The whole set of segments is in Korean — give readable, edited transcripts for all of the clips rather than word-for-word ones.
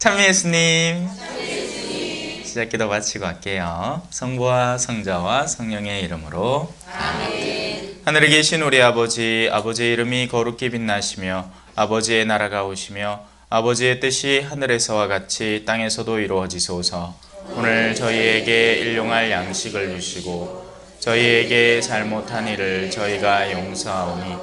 찬미 예수님. 시작기도 마치고 할게요. 성부와 성자와 성령의 이름으로 아멘. 하늘에 계신 우리 아버지, 아버지의 이름이 거룩히 빛나시며 아버지의 나라가 오시며 아버지의 뜻이 하늘에서와 같이 땅에서도 이루어지소서. 오늘 저희에게 일용할 양식을 주시고 저희에게 잘못한 일을 저희가 용서하오니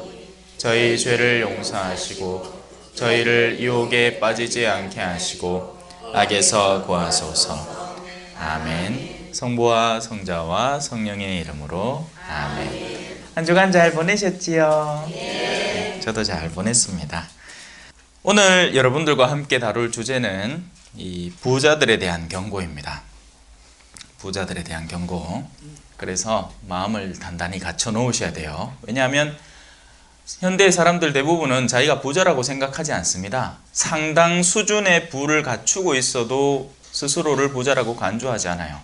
저희 죄를 용서하시고 저희를 유혹에 빠지지 않게 하시고 악에서 구하소서. 아멘. 성부와 성자와 성령의 이름으로 아멘. 한 주간 잘 보내셨지요? 네, 저도 잘 보냈습니다. 오늘 여러분들과 함께 다룰 주제는 이 부자들에 대한 경고입니다. 부자들에 대한 경고. 그래서 마음을 단단히 갖춰 놓으셔야 돼요. 왜냐하면 현대 사람들 대부분은 자기가 부자라고 생각하지 않습니다. 상당 수준의 부를 갖추고 있어도 스스로를 부자라고 간주하지 않아요.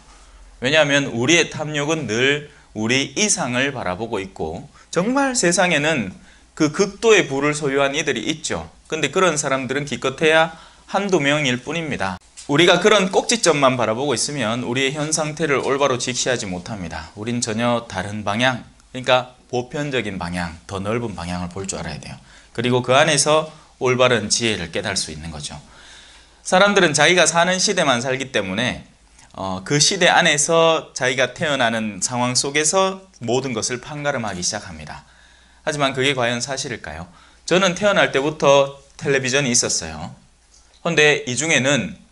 왜냐하면 우리의 탐욕은 늘 우리 이상을 바라보고 있고 정말 세상에는 그 극도의 부를 소유한 이들이 있죠. 근데 그런 사람들은 기껏해야 한두 명일 뿐입니다. 우리가 그런 꼭지점만 바라보고 있으면 우리의 현 상태를 올바로 직시하지 못합니다. 우린 전혀 다른 방향, 그러니까 보편적인 방향, 더 넓은 방향을 볼 줄 알아야 돼요. 그리고 그 안에서 올바른 지혜를 깨달을 수 있는 거죠. 사람들은 자기가 사는 시대만 살기 때문에 그 시대 안에서 자기가 태어나는 상황 속에서 모든 것을 판가름하기 시작합니다. 하지만 그게 과연 사실일까요? 저는 태어날 때부터 텔레비전이 있었어요. 그런데 이 중에는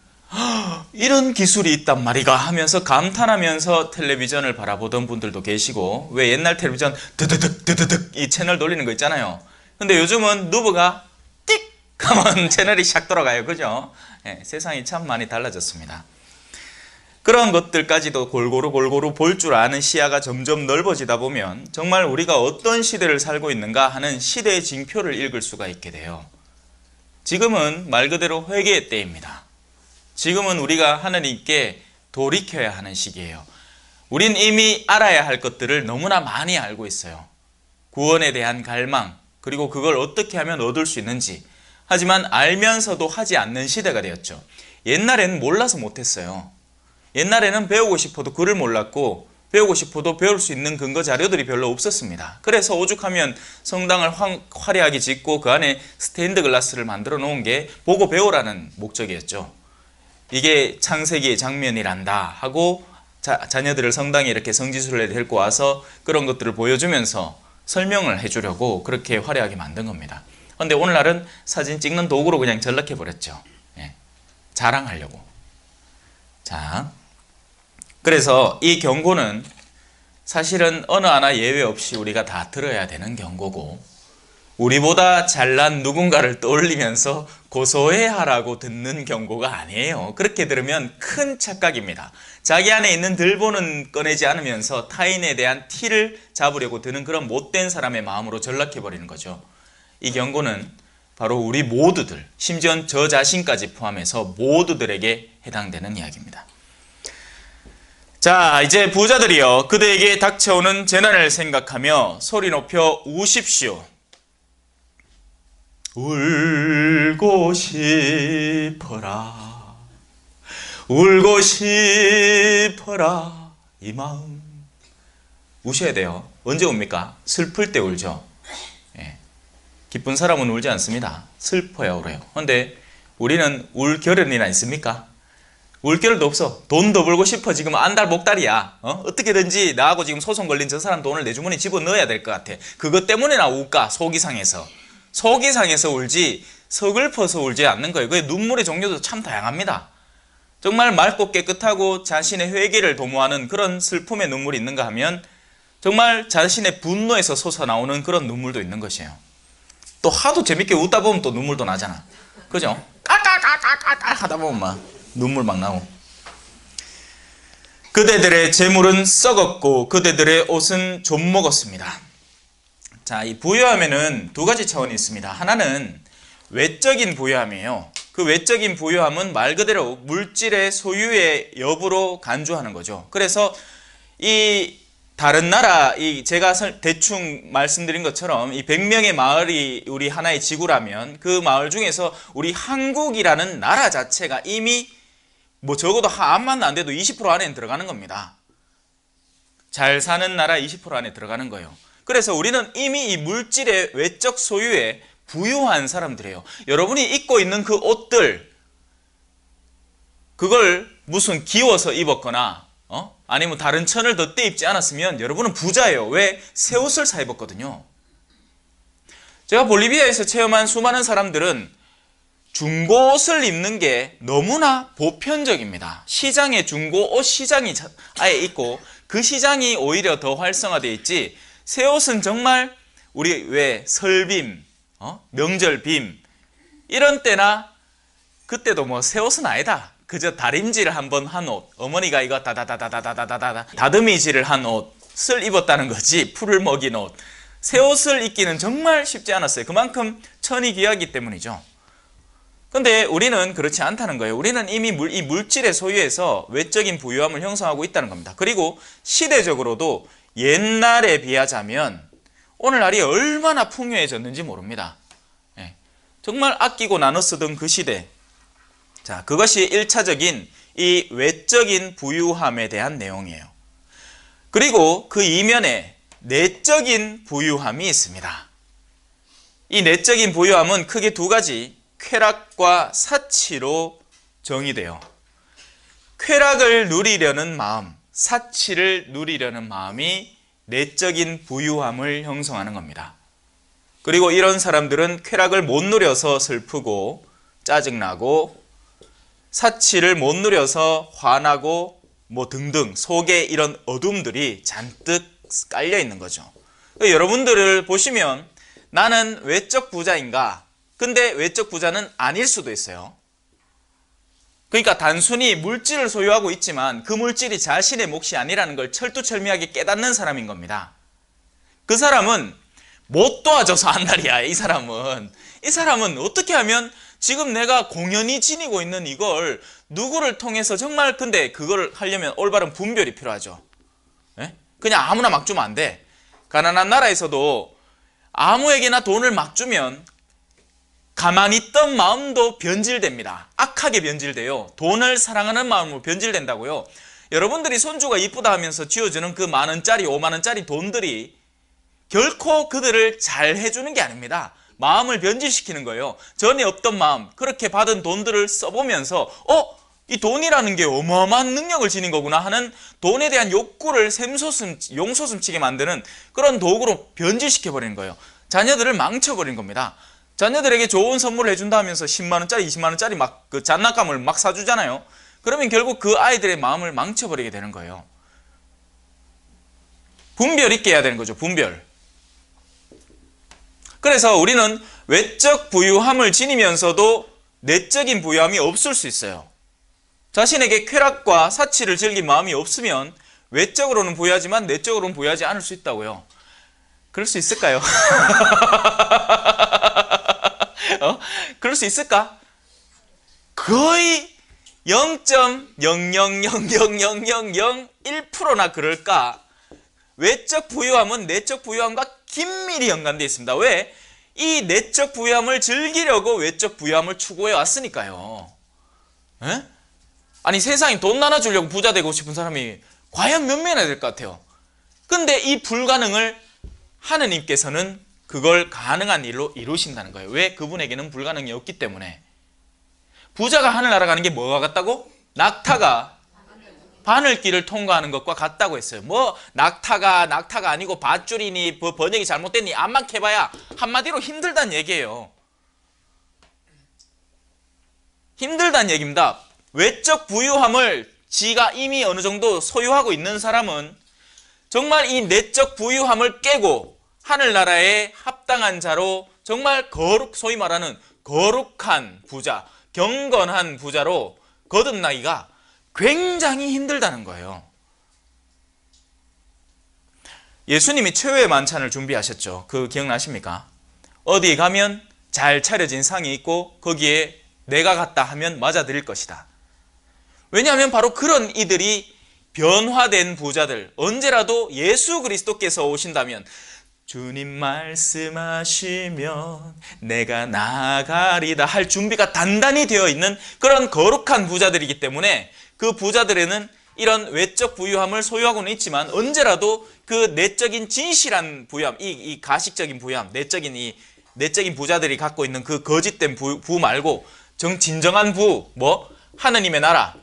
이런 기술이 있단 말이가 하면서 감탄하면서 텔레비전을 바라보던 분들도 계시고, 왜 옛날 텔레비전 드드득 이 채널 돌리는 거 있잖아요. 근데 요즘은 누브가 띡 하면 채널이 샥 돌아가요. 그죠? 네, 세상이 참 많이 달라졌습니다. 그런 것들까지도 골고루 볼 줄 아는 시야가 점점 넓어지다 보면 정말 우리가 어떤 시대를 살고 있는가 하는 시대의 징표를 읽을 수가 있게 돼요. 지금은 말 그대로 회개의 때입니다. 지금은 우리가 하나님께 돌이켜야 하는 시기예요. 우린 이미 알아야 할 것들을 너무나 많이 알고 있어요. 구원에 대한 갈망, 그리고 그걸 어떻게 하면 얻을 수 있는지. 하지만 알면서도 하지 않는 시대가 되었죠. 옛날에는 몰라서 못했어요. 옛날에는 배우고 싶어도 글을 몰랐고 배우고 싶어도 배울 수 있는 근거 자료들이 별로 없었습니다. 그래서 오죽하면 성당을 화려하게 짓고 그 안에 스테인드 글라스를 만들어 놓은 게 보고 배우라는 목적이었죠. 이게 창세기의 장면이란다 하고 자녀들을 성당에 이렇게 성지순례를 데리고 와서 그런 것들을 보여주면서 설명을 해주려고 그렇게 화려하게 만든 겁니다. 그런데 오늘날은 사진 찍는 도구로 그냥 전락해버렸죠. 예, 자랑하려고. 자, 그래서 이 경고는 사실은 어느 하나 예외 없이 우리가 다 들어야 되는 경고고, 우리보다 잘난 누군가를 떠올리면서 고소해하라고 듣는 경고가 아니에요. 그렇게 들으면 큰 착각입니다. 자기 안에 있는 들보는 꺼내지 않으면서 타인에 대한 티를 잡으려고 드는 그런 못된 사람의 마음으로 전락해버리는 거죠. 이 경고는 바로 우리 모두들, 심지어 저 자신까지 포함해서 모두들에게 해당되는 이야기입니다. 자, 이제 부자들이여 그들에게 닥쳐오는 재난을 생각하며 소리 높여 우십시오. 울고 싶어라, 울고 싶어라 이 마음. 우셔야 돼요. 언제 웁니까? 슬플 때 울죠. 예. 기쁜 사람은 울지 않습니다. 슬퍼야 울어요. 그런데 우리는 울 겨를이나 있습니까? 울 겨를도 없어. 돈 더 벌고 싶어. 지금 안달 목달이야. 어떻게든지 나하고 지금 소송 걸린 저 사람 돈을 내 주머니에 집어넣어야 될 것 같아. 그것 때문에나 울까? 속이 상해서. 속이 상해서 울지 서글퍼서 울지 않는 거예요. 그 눈물의 종류도 참 다양합니다. 정말 맑고 깨끗하고 자신의 회개를 도모하는 그런 슬픔의 눈물이 있는가 하면 정말 자신의 분노에서 솟아나오는 그런 눈물도 있는 것이에요. 또 하도 재밌게 웃다 보면 또 눈물도 나잖아. 그죠? 까까까까까 하다 보면 막 눈물 막 나오고. 그대들의 재물은 썩었고 그대들의 옷은 좀 먹었습니다. 자, 이 부유함에는 두 가지 차원이 있습니다. 하나는 외적인 부유함이에요. 그 외적인 부유함은 말 그대로 물질의 소유의 여부로 간주하는 거죠. 그래서 이 다른 나라, 제가 대충 말씀드린 것처럼 이 100명의 마을이 우리 하나의 지구라면 그 마을 중에서 우리 한국이라는 나라 자체가 이미 뭐 적어도 암만 안 돼도 20% 안에 들어가는 겁니다. 잘 사는 나라 20% 안에 들어가는 거예요. 그래서 우리는 이미 이 물질의 외적 소유에 부유한 사람들이에요. 여러분이 입고 있는 그 옷들, 그걸 무슨 기워서 입었거나 아니면 다른 천을 덧대 입지 않았으면 여러분은 부자예요. 왜? 새 옷을 사 입었거든요. 제가 볼리비아에서 체험한 수많은 사람들은 중고 옷을 입는 게 너무나 보편적입니다. 시장에 중고 옷 시장이 아예 있고 그 시장이 오히려 더 활성화되어 있지, 새 옷은 정말 우리 왜 설빔, 명절 빔 이런 때나 그때도 뭐 새 옷은 아니다. 그저 다림질 한번 한 옷, 어머니가 이거 다다다다다다다다 다듬이질을 한 옷을 입었다는 거지, 풀을 먹인 옷. 새 옷을 입기는 정말 쉽지 않았어요. 그만큼 천이 귀하기 때문이죠. 근데 우리는 그렇지 않다는 거예요. 우리는 이미 이 물질의 소유에서 외적인 부유함을 형성하고 있다는 겁니다. 그리고 시대적으로도 옛날에 비하자면 오늘날이 얼마나 풍요해졌는지 모릅니다. 정말 아끼고 나눠 쓰던 그 시대. 자, 그것이 1차적인 이 외적인 부유함에 대한 내용이에요. 그리고 그 이면에 내적인 부유함이 있습니다. 이 내적인 부유함은 크게 두 가지, 쾌락과 사치로 정의돼요. 쾌락을 누리려는 마음, 사치를 누리려는 마음이 내적인 부유함을 형성하는 겁니다. 그리고 이런 사람들은 쾌락을 못 누려서 슬프고 짜증나고 사치를 못 누려서 화나고 뭐 등등 속에 이런 어둠들이 잔뜩 깔려 있는 거죠. 여러분들을 보시면 나는 외적 부자인가? 근데 외적 부자는 아닐 수도 있어요. 그러니까 단순히 물질을 소유하고 있지만 그 물질이 자신의 몫이 아니라는 걸 철두철미하게 깨닫는 사람인 겁니다. 그 사람은 못 도와줘서 한달이야. 이 사람은 어떻게 하면 지금 내가 공연히 지니고 있는 이걸 누구를 통해서 정말, 근데 그걸 하려면 올바른 분별이 필요하죠. 그냥 아무나 막 주면 안 돼. 가난한 나라에서도 아무에게나 돈을 막 주면 가만히 있던 마음도 변질됩니다. 악하게 변질돼요. 돈을 사랑하는 마음으로 변질된다고요. 여러분들이 손주가 이쁘다 하면서 쥐어주는 그 만원짜리 5만원짜리 돈들이 결코 그들을 잘 해주는 게 아닙니다. 마음을 변질시키는 거예요. 전에 없던 마음, 그렇게 받은 돈들을 써보면서 이 돈이라는 게 어마어마한 능력을 지닌 거구나 하는 돈에 대한 욕구를 용솟음치게 만드는 그런 도구로 변질시켜버리는 거예요. 자녀들을 망쳐버린 겁니다. 자녀들에게 좋은 선물을 해준다 하면서 10만원짜리 20만원짜리 막 그 장난감을 막 사주잖아요. 그러면 결국 그 아이들의 마음을 망쳐버리게 되는 거예요. 분별 있게 해야 되는 거죠. 분별. 그래서 우리는 외적 부유함을 지니면서도 내적인 부유함이 없을 수 있어요. 자신에게 쾌락과 사치를 즐긴 마음이 없으면 외적으로는 부유하지만 내적으로는 부유하지 않을 수 있다고요. 그럴 수 있을까요? 그럴 수 있을까? 거의 0.0000001%나 그럴까? 외적 부유함은 내적 부유함과 긴밀히 연관되어 있습니다. 왜? 이 내적 부유함을 즐기려고 외적 부유함을 추구해 왔으니까요. 아니, 세상에 돈 나눠주려고 부자 되고 싶은 사람이 과연 몇 명이나 될 것 같아요. 근데 이 불가능을 하느님께서는 그걸 가능한 일로 이루신다는 거예요. 왜? 그분에게는 불가능이 없기 때문에. 부자가 하늘 날아가는 게 뭐가 같다고? 낙타가 바늘길을 통과하는 것과 같다고 했어요. 뭐 낙타가 아니고 밧줄이니 번역이 잘못됐니 암만 캐봐야 한마디로 힘들다는 얘기예요. 힘들다는 얘기입니다. 외적 부유함을 지가 이미 어느 정도 소유하고 있는 사람은 정말 이 내적 부유함을 깨고 하늘나라에 합당한 자로 정말 소위 말하는 거룩한 부자, 경건한 부자로 거듭나기가 굉장히 힘들다는 거예요. 예수님이 최후의 만찬을 준비하셨죠. 그거 기억나십니까? 어디에 가면 잘 차려진 상이 있고 거기에 내가 갔다 하면 맞아들일 것이다. 왜냐하면 바로 그런 이들이 변화된 부자들, 언제라도 예수 그리스도께서 오신다면 주님 말씀하시면 내가 나아가리다 할 준비가 단단히 되어 있는 그런 거룩한 부자들이기 때문에 그 부자들에는 이런 외적 부유함을 소유하고는 있지만 언제라도 그 내적인 진실한 부유함, 이 가식적인 부유함, 내적인 부자들이 갖고 있는 그 거짓된 부 말고 진정한 부, 하느님의 나라,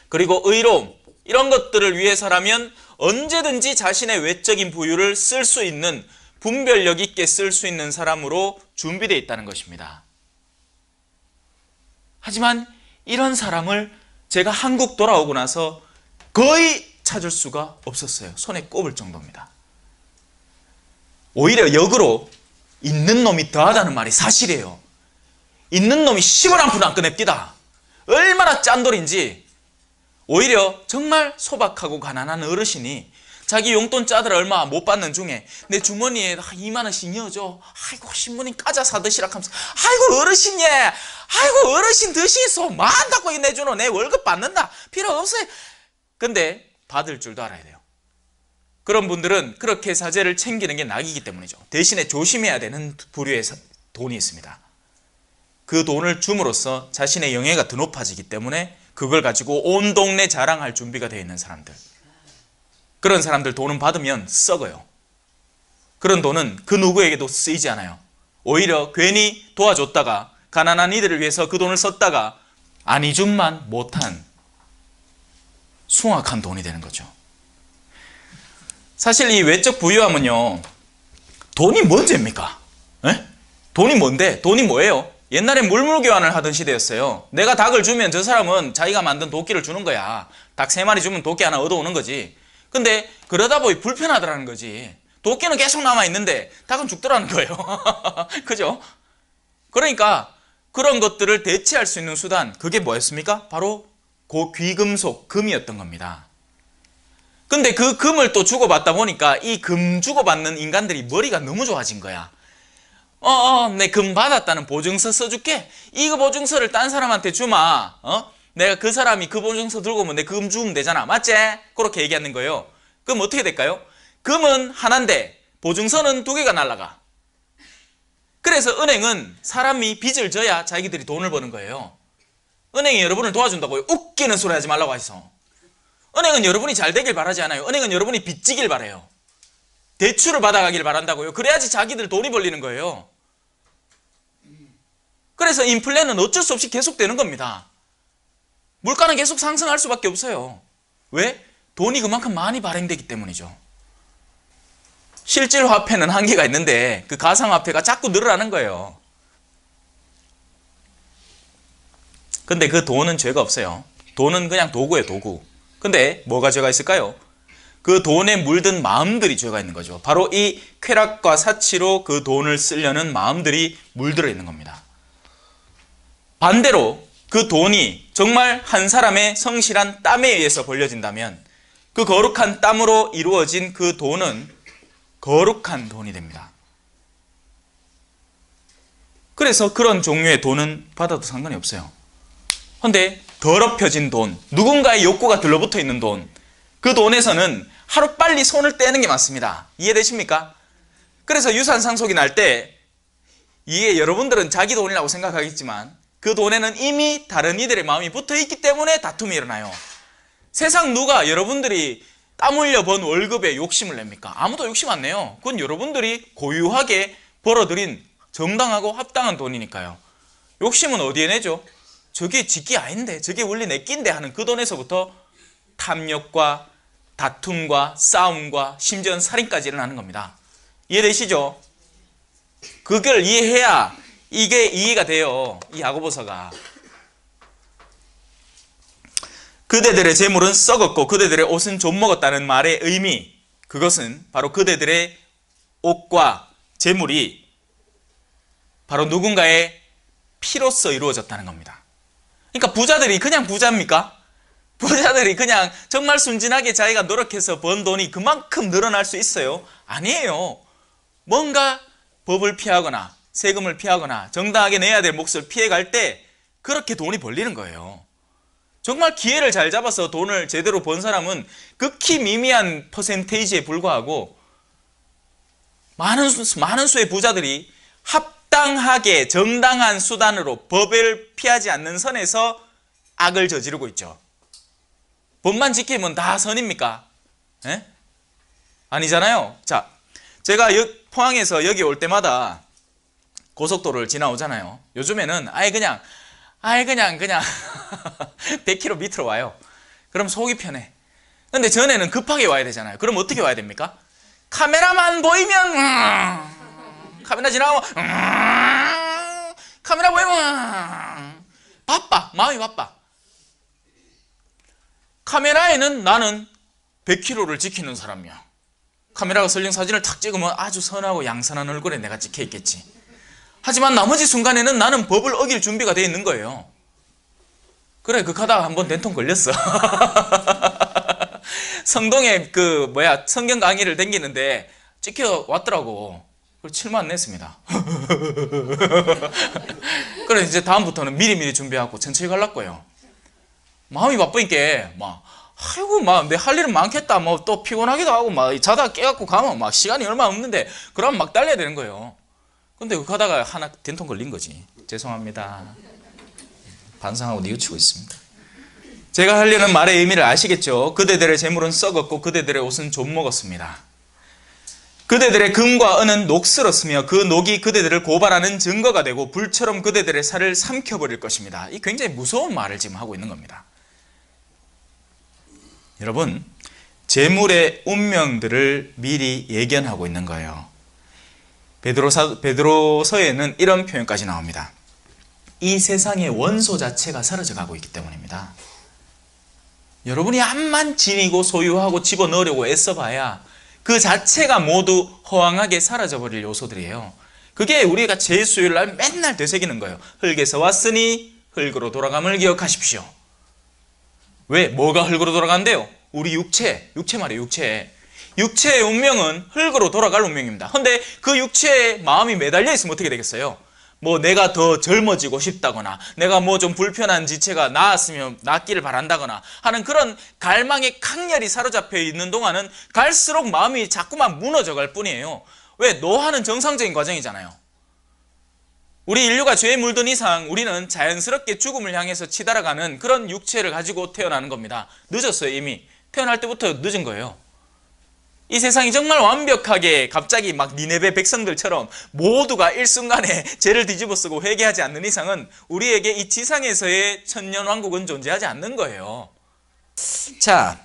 그리고 의로움, 이런 것들을 위해서라면 언제든지 자신의 외적인 부유를 쓸 수 있는, 분별력 있게 쓸 수 있는 사람으로 준비되어 있다는 것입니다. 하지만 이런 사람을 제가 한국 돌아오고 나서 거의 찾을 수가 없었어요. 손에 꼽을 정도입니다. 오히려 역으로 있는 놈이 더하다는 말이 사실이에요. 있는 놈이 10원 한 푼 안 꺼냅디다. 얼마나 짠돌인지. 오히려 정말 소박하고 가난한 어르신이 자기 용돈 짜들 얼마 못 받는 중에 내 주머니에 2만 원씩 넣어줘. 아이고 신부님 까자 사드시라 하면서 아이고 어르신 아이고 어르신 드시소. 만다고 내주노. 내 월급 받는다. 필요 없어요. 근데 받을 줄도 알아야 돼요. 그런 분들은 그렇게 사제를 챙기는 게 낙이기 때문이죠. 대신에 조심해야 되는 부류의 돈이 있습니다. 그 돈을 줌으로써 자신의 영예가 더 높아지기 때문에 그걸 가지고 온 동네 자랑할 준비가 되어 있는 사람들, 그런 사람들 돈은 받으면 썩어요. 그런 돈은 그 누구에게도 쓰이지 않아요. 오히려 괜히 도와줬다가 가난한 이들을 위해서 그 돈을 썼다가 안이줌만 못한 숭악한 돈이 되는 거죠. 사실 이 외적 부유함은요, 돈이 뭔 죄입니까? 돈이 뭔데? 돈이 뭐예요? 옛날에 물물교환을 하던 시대였어요. 내가 닭을 주면 저 사람은 자기가 만든 도끼를 주는 거야. 닭 3마리 주면 도끼 하나 얻어오는 거지. 근데 그러다 보니 불편하더라는 거지. 도끼는 계속 남아있는데 닭은 죽더라는 거예요. 그죠? 그러니까 그런 것들을 대체할 수 있는 수단, 그게 뭐였습니까? 바로 귀금속, 금이었던 겁니다. 근데 그 금을 또 주고받다 보니까 이 금 주고받는 인간들이 머리가 너무 좋아진 거야. 내 금 받았다는 보증서 써줄게. 이거 보증서를 딴 사람한테 주마. 내가 그 사람이 그 보증서 들고 오면 내 금 주면 되잖아. 맞지? 그렇게 얘기하는 거예요. 그럼 어떻게 될까요? 금은 하나인데 보증서는 2개가 날라가. 그래서 은행은 사람이 빚을 져야 자기들이 돈을 버는 거예요. 은행이 여러분을 도와준다고요? 웃기는 소리 하지 말라고 하셔서. 은행은 여러분이 잘 되길 바라지 않아요. 은행은 여러분이 빚지길 바라요. 대출을 받아가길 바란다고요. 그래야지 자기들 돈이 벌리는 거예요. 그래서 인플레는 어쩔 수 없이 계속되는 겁니다. 물가는 계속 상승할 수밖에 없어요. 왜? 돈이 그만큼 많이 발행되기 때문이죠. 실질 화폐는 한계가 있는데 그 가상화폐가 자꾸 늘어나는 거예요. 근데 그 돈은 죄가 없어요. 돈은 그냥 도구예요, 도구. 근데 뭐가 죄가 있을까요? 그 돈에 물든 마음들이 죄가 있는 거죠. 바로 이 쾌락과 사치로 그 돈을 쓰려는 마음들이 물들어 있는 겁니다. 반대로 그 돈이 정말 한 사람의 성실한 땀에 의해서 벌려진다면 그 거룩한 땀으로 이루어진 그 돈은 거룩한 돈이 됩니다. 그래서 그런 종류의 돈은 받아도 상관이 없어요. 그런데 더럽혀진 돈, 누군가의 욕구가 들러붙어 있는 돈, 그 돈에서는 하루빨리 손을 떼는 게 맞습니다. 이해되십니까? 그래서 유산상속이 날 때 이게 여러분들은 자기 돈이라고 생각하겠지만 그 돈에는 이미 다른 이들의 마음이 붙어 있기 때문에 다툼이 일어나요. 세상 누가 여러분들이 땀 흘려 번 월급에 욕심을 냅니까? 아무도 욕심 안 내요. 그건 여러분들이 고유하게 벌어들인 정당하고 합당한 돈이니까요. 욕심은 어디에 내죠? 저게 지기 아닌데, 저게 원래 내 낀데 하는 그 돈에서부터 탐욕과 다툼과 싸움과 심지어는 살인까지 일어나는 겁니다. 이해되시죠? 그걸 이해해야 이게 이해가 돼요. 이 야고보서가. 그대들의 재물은 썩었고 그대들의 옷은 좀먹었다는 말의 의미, 그것은 바로 그대들의 옷과 재물이 바로 누군가의 피로써 이루어졌다는 겁니다. 그러니까 부자들이 그냥 부자입니까? 부자들이 그냥 정말 순진하게 자기가 노력해서 번 돈이 그만큼 늘어날 수 있어요? 아니에요. 뭔가 법을 피하거나 세금을 피하거나 정당하게 내야 될 몫을 피해갈 때 그렇게 돈이 벌리는 거예요. 정말 기회를 잘 잡아서 돈을 제대로 번 사람은 극히 미미한 퍼센테이지에 불과하고 많은 수의 부자들이 합당하게 정당한 수단으로 법을 피하지 않는 선에서 악을 저지르고 있죠. 법만 지키면 다 선입니까? 예? 아니잖아요. 자, 제가 포항에서 여기 올 때마다 고속도로를 지나오잖아요. 요즘에는 아예 그냥 100km 밑으로 와요. 그럼 속이 편해. 근데 전에는 급하게 와야 되잖아요. 그럼 어떻게 와야 됩니까? 카메라만 보이면 카메라 지나고 카메라 보이면 바빠. 마음이 바빠. 카메라에는 나는 100km를 지키는 사람이야. 카메라가 설령 사진을 탁 찍으면 아주 선하고 양선한 얼굴에 내가 찍혀 있겠지. 하지만 나머지 순간에는 나는 법을 어길 준비가 되어 있는 거예요. 그래, 극하다가 한번 된통 걸렸어. 성동에 성경 강의를 댕기는데 찍혀 왔더라고. 그래서 7만 냈습니다. 그래, 이제 다음부터는 미리미리 준비하고 천천히 갈랐고요. 마음이 바쁘니까 내 할 일은 많겠다. 또 피곤하기도 하고 자다가 깨갖고 가면 시간이 얼마 없는데 그럼 막 달려야 되는 거예요. 근데 가다가 하나 된통 걸린 거지. 죄송합니다. 반성하고 뉘우치고 있습니다. 제가 하려는 말의 의미를 아시겠죠? 그대들의 재물은 썩었고 그대들의 옷은 좀 먹었습니다. 그대들의 금과 은은 녹슬었으며 그 녹이 그대들을 고발하는 증거가 되고 불처럼 그대들의 살을 삼켜버릴 것입니다. 이 굉장히 무서운 말을 지금 하고 있는 겁니다. 여러분, 재물의 운명들을 미리 예견하고 있는 거예요. 베드로서에는 이런 표현까지 나옵니다. 이 세상의 원소 자체가 사라져가고 있기 때문입니다. 여러분이 암만 지니고 소유하고 집어넣으려고 애써봐야 그 자체가 모두 허황하게 사라져버릴 요소들이에요. 그게 우리가 제수요일날 맨날 되새기는 거예요. 흙에서 왔으니 흙으로 돌아감을 기억하십시오. 왜? 뭐가 흙으로 돌아간대요? 우리 육체 말이에요. 육체의 운명은 흙으로 돌아갈 운명입니다. 근데 그 육체에 마음이 매달려 있으면 어떻게 되겠어요? 내가 더 젊어지고 싶다거나 내가 좀 불편한 지체가 낫기를 바란다거나 하는 그런 갈망에 강렬히 사로잡혀 있는 동안은 갈수록 마음이 자꾸만 무너져 갈 뿐이에요. 왜? 노화는 정상적인 과정이잖아요. 우리 인류가 죄에 물든 이상 우리는 자연스럽게 죽음을 향해서 치달아가는 그런 육체를 가지고 태어나는 겁니다. 늦었어요. 이미 태어날 때부터 늦은 거예요. 이 세상이 정말 완벽하게 갑자기 니네베 백성들처럼 모두가 일순간에 죄를 뒤집어쓰고 회개하지 않는 이상은 우리에게 이 지상에서의 천년왕국은 존재하지 않는 거예요. 자,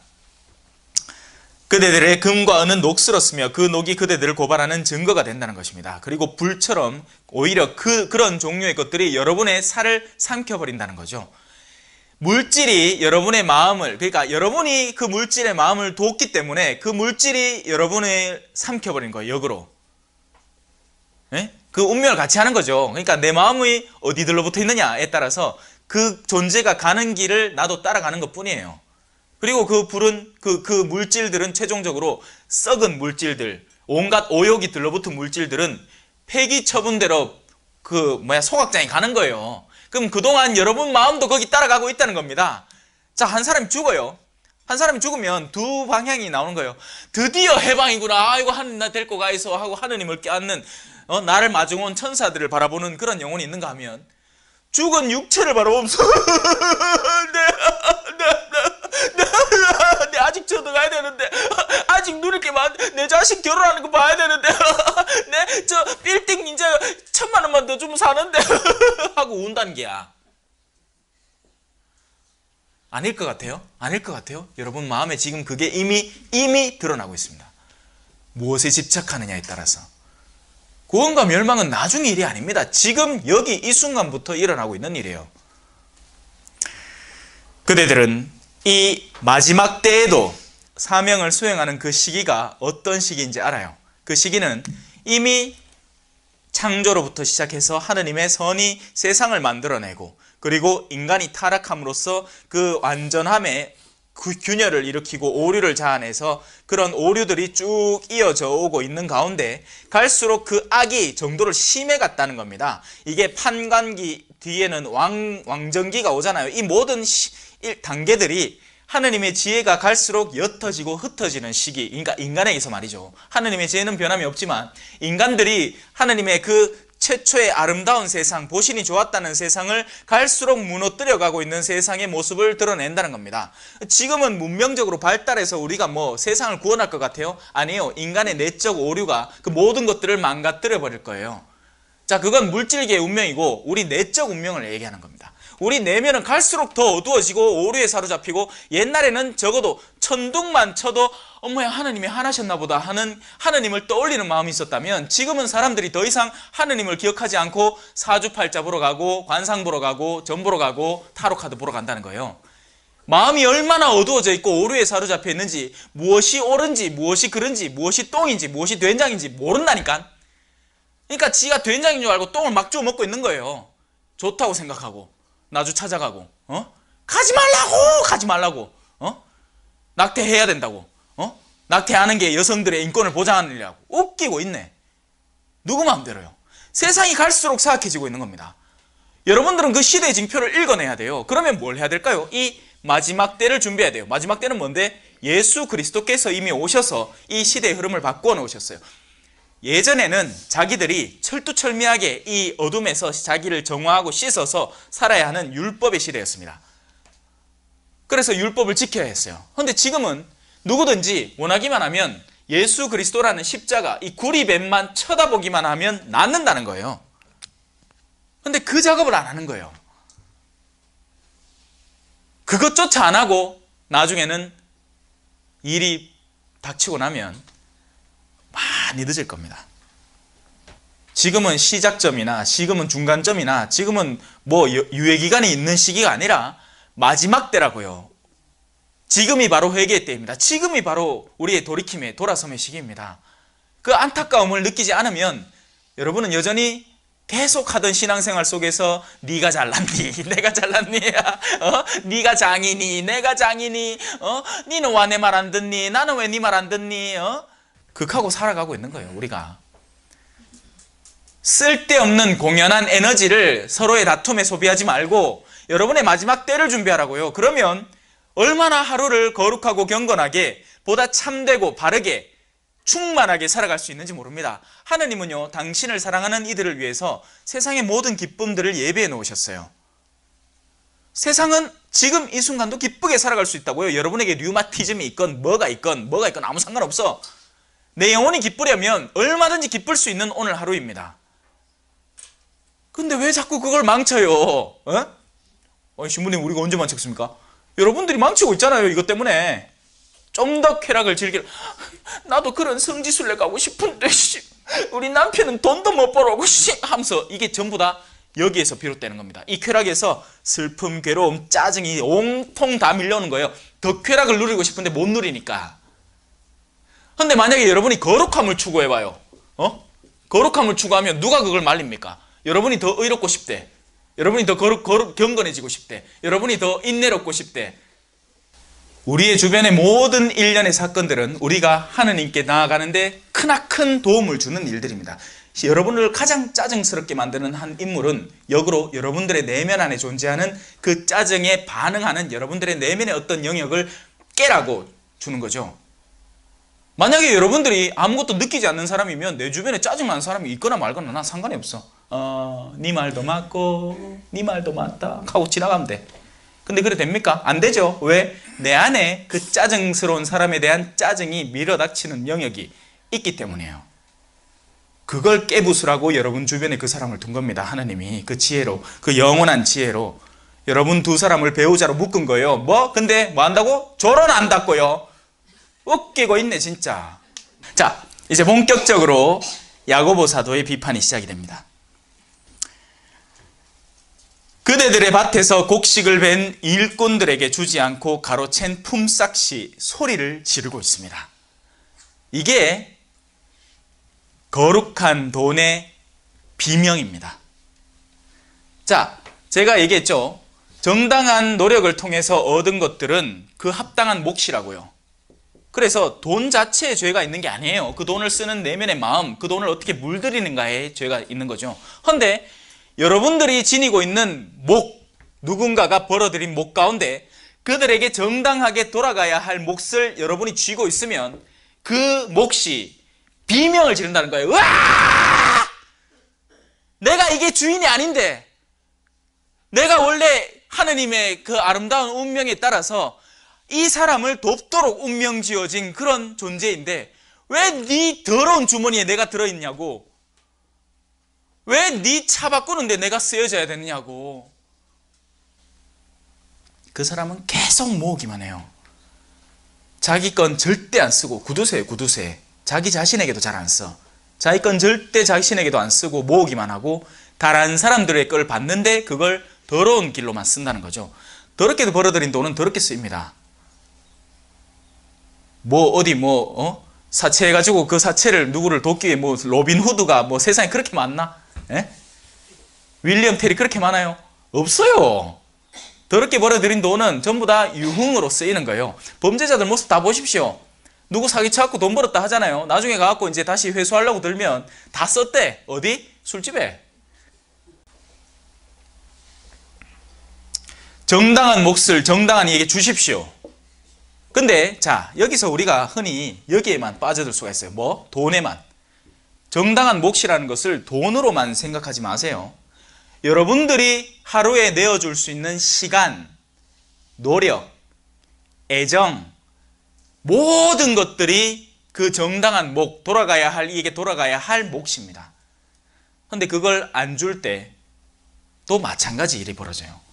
그대들의 금과 은은 녹슬었으며 그 녹이 그대들을 고발하는 증거가 된다는 것입니다. 그리고 불처럼 오히려 그런 종류의 것들이 여러분의 살을 삼켜버린다는 거죠. 물질이 여러분의 마음을, 그러니까 여러분이 그 물질의 마음을 뒀기 때문에 그 물질이 여러분을 삼켜버린 거예요. 역으로. 예? 그 운명을 같이 하는 거죠. 그러니까 내 마음이 어디들로 붙어 있느냐에 따라서 그 존재가 가는 길을 나도 따라가는 것 뿐이에요. 그리고 그 물질들은 최종적으로 썩은 물질들, 온갖 오욕이 들러붙은 물질들은 폐기 처분대로 소각장에 가는 거예요. 그럼 그동안 여러분 마음도 거기 따라가고 있다는 겁니다. 자, 한 사람이 죽어요. 한 사람이 죽으면 두 방향이 나오는 거예요. 드디어 해방이구나. 아이고, 하느님 나 데리고 가이소 하고 하느님을 껴안는 나를 마중온 천사들을 바라보는 그런 영혼이 있는가 하면 죽은 육체를 바라보면서 내 아직 저도 가야 되는데 아직 누릴 게 많은데 내 자식 결혼하는 거 봐야 되는데 내 저 빌딩 이제 1,000만 원만 더 주면 사는데 하고 운다는 게야. 아닐 것 같아요? 아닐 것 같아요? 여러분 마음에 지금 그게 이미 드러나고 있습니다. 무엇에 집착하느냐에 따라서. 구원과 멸망은 나중의 일이 아닙니다. 지금 여기 이 순간부터 일어나고 있는 일이에요. 그대들은 이 마지막 때에도 사명을 수행하는 그 시기가 어떤 시기인지 알아요. 그 시기는 이미 창조로부터 시작해서 하느님의 선이 세상을 만들어내고 그리고 인간이 타락함으로써 그 완전함에 그 균열을 일으키고 오류를 자아내서 그런 오류들이 쭉 이어져 오고 있는 가운데 갈수록 그 악이 정도를 심해 갔다는 겁니다. 이게 판관기 뒤에는 왕정기가 오잖아요. 이 모든 단계들이 하느님의 지혜가 갈수록 옅어지고 흩어지는 시기, 그러니까 인간에게서 말이죠. 하느님의 지혜는 변함이 없지만 인간들이 하느님의 그 최초의 아름다운 세상, 보신이 좋았다는 세상을 갈수록 무너뜨려가고 있는 세상의 모습을 드러낸다는 겁니다. 지금은 문명적으로 발달해서 우리가 뭐 세상을 구원할 것 같아요? 아니에요. 인간의 내적 오류가 그 모든 것들을 망가뜨려 버릴 거예요. 자, 그건 물질계의 운명이고 우리 내적 운명을 얘기하는 겁니다. 우리 내면은 갈수록 더 어두워지고 오류에 사로잡히고 옛날에는 적어도 천둥만 쳐도 어머야 하느님이 화나셨나 보다 하는 하느님을 떠올리는 마음이 있었다면 지금은 사람들이 더 이상 하느님을 기억하지 않고 사주팔자 보러 가고 관상 보러 가고 점 보러 가고 타로카드 보러 간다는 거예요. 마음이 얼마나 어두워져 있고 오류에 사로잡혀 있는지 무엇이 옳은지 무엇이 그른지 무엇이 똥인지 무엇이 된장인지 모른다니까. 그러니까 지가 된장인 줄 알고 똥을 막 주워 먹고 있는 거예요. 좋다고 생각하고 나주 찾아가고 가지 말라고 낙태해야 된다고 낙태하는 게 여성들의 인권을 보장하느냐고 웃기고 있네. 누구 마음대로요. 세상이 갈수록 사악해지고 있는 겁니다. 여러분들은 그 시대의 징표를 읽어내야 돼요. 그러면 뭘 해야 될까요? 이 마지막 때를 준비해야 돼요. 마지막 때는 뭔데? 예수 그리스도께서 이미 오셔서 이 시대의 흐름을 바꾸어 놓으셨어요. 예전에는 자기들이 철두철미하게 이 어둠에서 자기를 정화하고 씻어서 살아야 하는 율법의 시대였습니다. 그래서 율법을 지켜야 했어요. 그런데 지금은 누구든지 원하기만 하면 예수 그리스도라는 십자가, 이 구리뱀만 쳐다보기만 하면 낫는다는 거예요. 그런데 그 작업을 안 하는 거예요. 그것조차 안 하고 나중에는 일이 닥치고 나면 많이 늦을 겁니다. 지금은 시작점이나 지금은 중간점이나 지금은 뭐 유예기간이 있는 시기가 아니라 마지막 때라고요. 지금이 바로 회개의 때입니다. 지금이 바로 우리의 돌이킴의 돌아섬의 시기입니다. 그 안타까움을 느끼지 않으면 여러분은 여전히 계속하던 신앙생활 속에서 네가 잘났니? 내가 잘났니? 네가 장이니? 내가 장이니? 니는 와 내 말 안 듣니? 나는 왜 네 말 안 듣니? 극하고 살아가고 있는 거예요. 우리가 쓸데없는 공연한 에너지를 서로의 다툼에 소비하지 말고 여러분의 마지막 때를 준비하라고요. 그러면 얼마나 하루를 거룩하고 경건하게 보다 참되고 바르게 충만하게 살아갈 수 있는지 모릅니다. 하느님은요, 당신을 사랑하는 이들을 위해서 세상의 모든 기쁨들을 예비해 놓으셨어요. 세상은 지금 이 순간도 기쁘게 살아갈 수 있다고요. 여러분에게 류마티즘이 있건 뭐가 있건 아무 상관없어. 내 영혼이 기쁘려면 얼마든지 기쁠 수 있는 오늘 하루입니다. 근데 왜 자꾸 그걸 망쳐요? 신부님, 우리가 언제 망쳤습니까? 여러분들이 망치고 있잖아요. 이것 때문에. 좀 더 쾌락을 즐기려. 나도 그런 성지순례 가고 싶은데 우리 남편은 돈도 못 벌어오고 하면서 이게 전부 다 여기에서 비롯되는 겁니다. 이 쾌락에서 슬픔, 괴로움, 짜증이 온통 다 밀려오는 거예요. 더 쾌락을 누리고 싶은데 못 누리니까. 근데 만약에 여러분이 거룩함을 추구해봐요. 거룩함을 추구하면 누가 그걸 말립니까? 여러분이 더 의롭고 싶대. 여러분이 더 경건해지고 싶대. 여러분이 더 인내롭고 싶대. 우리의 주변의 모든 일련의 사건들은 우리가 하느님께 나아가는데 크나큰 도움을 주는 일들입니다. 여러분을 가장 짜증스럽게 만드는 한 인물은 역으로 여러분들의 내면 안에 존재하는 그 짜증에 반응하는 여러분들의 내면의 어떤 영역을 깨라고 주는 거죠. 만약에 여러분들이 아무것도 느끼지 않는 사람이면 내 주변에 짜증나는 사람이 있거나 말거나 난 상관이 없어. 네 말도 맞고 네 말도 맞다 하고 지나가면 돼. 근데 그래 됩니까? 안 되죠. 왜? 내 안에 그 짜증스러운 사람에 대한 짜증이 밀어닥치는 영역이 있기 때문이에요. 그걸 깨부수라고 여러분 주변에 그 사람을 둔 겁니다. 하나님이 그 지혜로, 그 영원한 지혜로 여러분 두 사람을 배우자로 묶은 거예요. 근데 뭐 한다고? 결혼한다고요. 웃기고 있네 진짜. 자, 이제 본격적으로 야고보 사도의 비판이 시작이 됩니다. 그대들의 밭에서 곡식을 벤 일꾼들에게 주지 않고 가로챈 품삯이 소리를 지르고 있습니다. 이게 거룩한 돈의 비명입니다. 자, 제가 얘기했죠. 정당한 노력을 통해서 얻은 것들은 그 합당한 몫이라고요. 그래서 돈 자체에 죄가 있는 게 아니에요. 그 돈을 쓰는 내면의 마음, 그 돈을 어떻게 물들이는가에 죄가 있는 거죠. 그런데 여러분들이 지니고 있는 목, 누군가가 벌어들인 목 가운데 그들에게 정당하게 돌아가야 할 몫을 여러분이 쥐고 있으면 그 몫이 비명을 지른다는 거예요. 으아! 내가 이게 주인이 아닌데, 내가 원래 하느님의 그 아름다운 운명에 따라서 이 사람을 돕도록 운명 지어진 그런 존재인데 왜 네 더러운 주머니에 내가 들어있냐고, 왜 네 차 바꾸는데 내가 쓰여져야 되느냐고. 그 사람은 계속 모으기만 해요. 자기 건 절대 안 쓰고, 구두쇠예요, 구두쇠. 자기 자신에게도 잘 안 써. 자기 건 절대 자신에게도 안 쓰고 모으기만 하고 다른 사람들의 걸 받는데 그걸 더러운 길로만 쓴다는 거죠. 더럽게도 벌어들인 돈은 더럽게 쓰입니다. 사채해가지고 그 사채를 누구를 돕기 위해 로빈 후드가 세상에 그렇게 많나? 예? 윌리엄 텔이 그렇게 많아요? 없어요. 더럽게 벌어들인 돈은 전부 다 유흥으로 쓰이는 거예요. 범죄자들 모습 다 보십시오. 누구 사기쳐갖고 돈 벌었다 하잖아요. 나중에 가갖고 이제 다시 회수하려고 들면 다 썼대. 어디? 술집에. 정당한 몫을 정당한 이에게 주십시오. 근데 자, 여기서 우리가 흔히 여기에만 빠져들 수가 있어요. 돈에만. 정당한 몫이라는 것을 돈으로만 생각하지 마세요. 여러분들이 하루에 내어줄 수 있는 시간, 노력, 애정, 모든 것들이 그 정당한 몫, 이에게 돌아가야 할 몫입니다. 그런데 그걸 안 줄 때 또 마찬가지 일이 벌어져요.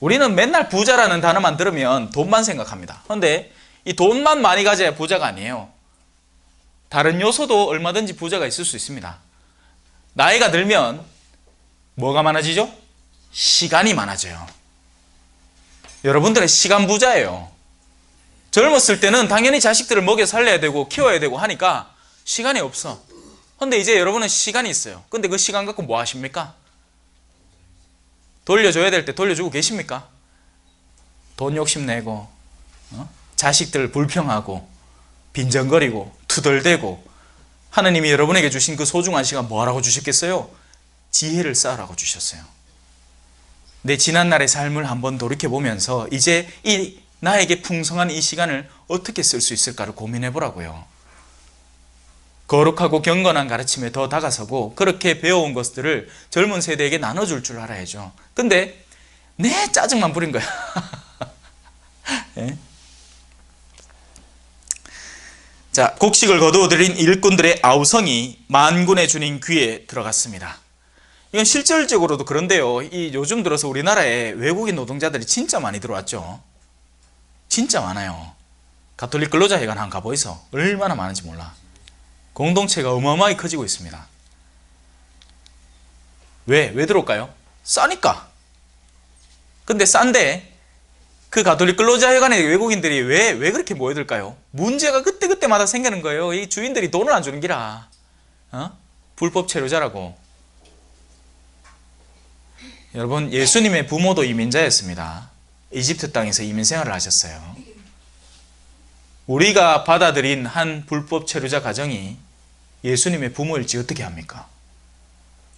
우리는 맨날 부자라는 단어만 들으면 돈만 생각합니다. 그런데 이 돈만 많이 가져야 부자가 아니에요. 다른 요소도 얼마든지 부자가 있을 수 있습니다. 나이가 들면 뭐가 많아지죠? 시간이 많아져요. 여러분들은 시간 부자예요. 젊었을 때는 당연히 자식들을 먹여 살려야 되고 키워야 되고 하니까 시간이 없어. 그런데 이제 여러분은 시간이 있어요. 근데 그 시간 갖고 뭐 하십니까? 돌려줘야 될 때 돌려주고 계십니까? 돈 욕심내고 자식들 불평하고 빈정거리고 투덜대고 하느님이 여러분에게 주신 그 소중한 시간 뭐하라고 주셨겠어요? 지혜를 쌓으라고 주셨어요. 내 지난날의 삶을 한번 돌이켜보면서 이제 나에게 풍성한 이 시간을 어떻게 쓸 수 있을까를 고민해 보라고요. 거룩하고 경건한 가르침에 더 다가서고 그렇게 배워온 것들을 젊은 세대에게 나눠줄 줄 알아야죠. 근데 내 짜증만 부린 거야. 네? 자, 곡식을 거두어들인 일꾼들의 아우성이 만군의 주님 귀에 들어갔습니다. 이건 실질적으로도 그런데요. 요즘 들어서 우리나라에 외국인 노동자들이 진짜 많이 들어왔죠. 진짜 많아요. 가톨릭 근로자회관 한번 가보이소. 얼마나 많은지 몰라. 공동체가 어마어마하게 커지고 있습니다. 왜 들어올까요? 싸니까. 근데 싼데 그 가톨릭 근로자회관에 외국인들이 왜 그렇게 모여들까요? 문제가 그때그때마다 생기는 거예요. 이 주인들이 돈을 안 주는 기라. 불법 체류자라고. 여러분, 예수님의 부모도 이민자였습니다. 이집트 땅에서 이민 생활을 하셨어요. 우리가 받아들인 한 불법 체류자 가정이 예수님의 부모일지 어떻게 합니까?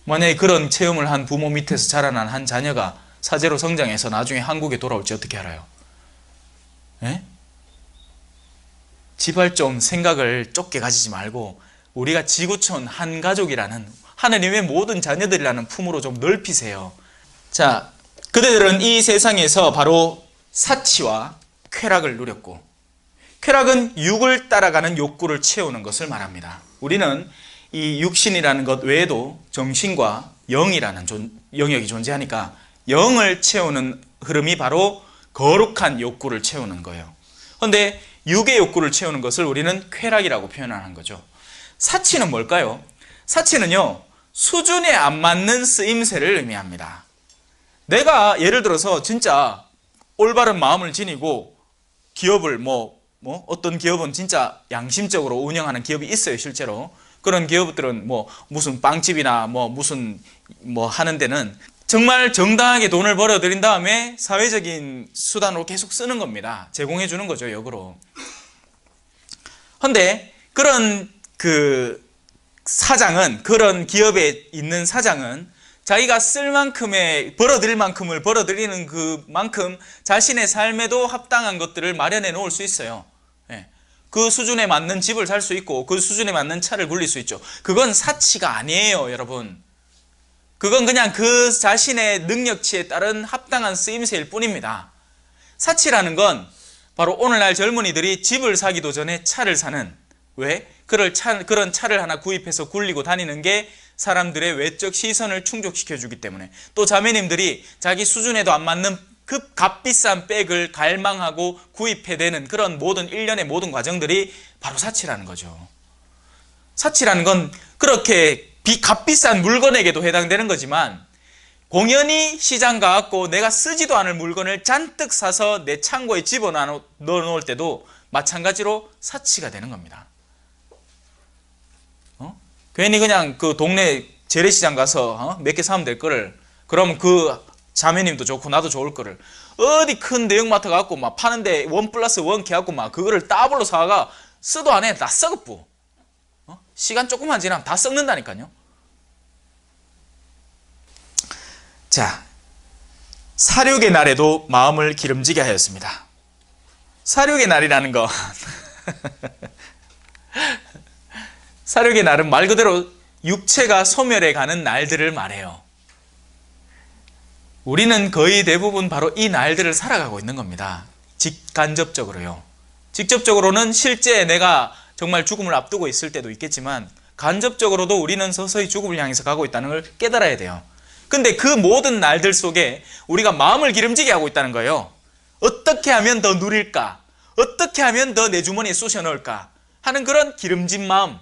만약에 그런 체험을 한 부모 밑에서 자라난 한 자녀가 사제로 성장해서 나중에 한국에 돌아올지 어떻게 알아요? 에? 제발 좀 생각을 좁게 가지지 말고 우리가 지구촌 한 가족이라는 하느님의 모든 자녀들이라는 품으로 좀 넓히세요. 자, 그대들은 이 세상에서 바로 사치와 쾌락을 누렸고, 쾌락은 육을 따라가는 욕구를 채우는 것을 말합니다. 우리는 이 육신이라는 것 외에도 정신과 영이라는 영역이 존재하니까 영을 채우는 흐름이 바로 거룩한 욕구를 채우는 거예요. 그런데 육의 욕구를 채우는 것을 우리는 쾌락이라고 표현하는 거죠. 사치는 뭘까요? 사치는요, 수준에 안 맞는 쓰임새를 의미합니다. 내가 예를 들어서 진짜 올바른 마음을 지니고 기업을 어떤 기업은 진짜 양심적으로 운영하는 기업이 있어요, 실제로. 그런 기업들은 무슨 빵집이나 무슨 하는 데는 정말 정당하게 돈을 벌어들인 다음에 사회적인 수단으로 계속 쓰는 겁니다. 제공해 주는 거죠, 역으로. 그런데 그런 사장은, 그런 기업에 있는 사장은 자기가 쓸 만큼의, 벌어들일 만큼을 벌어들이는 그만큼 자신의 삶에도 합당한 것들을 마련해 놓을 수 있어요. 그 수준에 맞는 집을 살 수 있고 그 수준에 맞는 차를 굴릴 수 있죠. 그건 사치가 아니에요, 여러분. 그건 그냥 그 자신의 능력치에 따른 합당한 쓰임새일 뿐입니다. 사치라는 건 바로 오늘날 젊은이들이 집을 사기도 전에 차를 사는, 왜? 그런 차를 하나 구입해서 굴리고 다니는 게 사람들의 외적 시선을 충족시켜 주기 때문에, 또 자매님들이 자기 수준에도 안 맞는 그 값비싼 백을 갈망하고 구입해대는 그런 모든 일련의 모든 과정들이 바로 사치라는 거죠. 사치라는 건 그렇게 값비싼 물건에게도 해당되는 거지만, 공연히 시장 가갖고 내가 쓰지도 않을 물건을 잔뜩 사서 내 창고에 집어넣어 놓을 때도 마찬가지로 사치가 되는 겁니다. 괜히 그냥 그 동네 재래시장 가서 몇 개 사면 될 거를, 그럼 그 자매님도 좋고 나도 좋을 거를 어디 큰 대형마트 가갖고 막 파는데 1+1 해갖고 막 그거를 따블로 사가 쓰도 안 해. 다 썩어뿌. 시간 조금만 지나면 다 썩는다니까요. 자, 사륙의 날에도 마음을 기름지게 하였습니다. 사륙의 날이라는 거 사륙의 날은 말 그대로 육체가 소멸해 가는 날들을 말해요. 우리는 거의 대부분 바로 이 날들을 살아가고 있는 겁니다. 간접적으로요. 직접적으로는 실제 내가 정말 죽음을 앞두고 있을 때도 있겠지만, 간접적으로도 우리는 서서히 죽음을 향해서 가고 있다는 걸 깨달아야 돼요. 근데 그 모든 날들 속에 우리가 마음을 기름지게 하고 있다는 거예요. 어떻게 하면 더 누릴까? 어떻게 하면 더 내 주머니에 쑤셔 넣을까? 하는 그런 기름진 마음.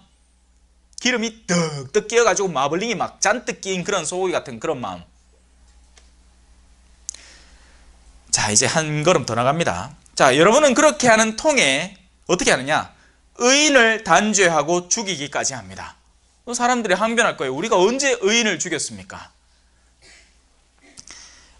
기름이 득득 끼어가지고 마블링이 막 잔뜩 끼인 그런 소고기 같은 그런 마음. 자, 이제 한 걸음 더 나갑니다. 자, 여러분은 그렇게 하는 통에 어떻게 하느냐? 의인을 단죄하고 죽이기까지 합니다. 사람들이 항변할 거예요. 우리가 언제 의인을 죽였습니까?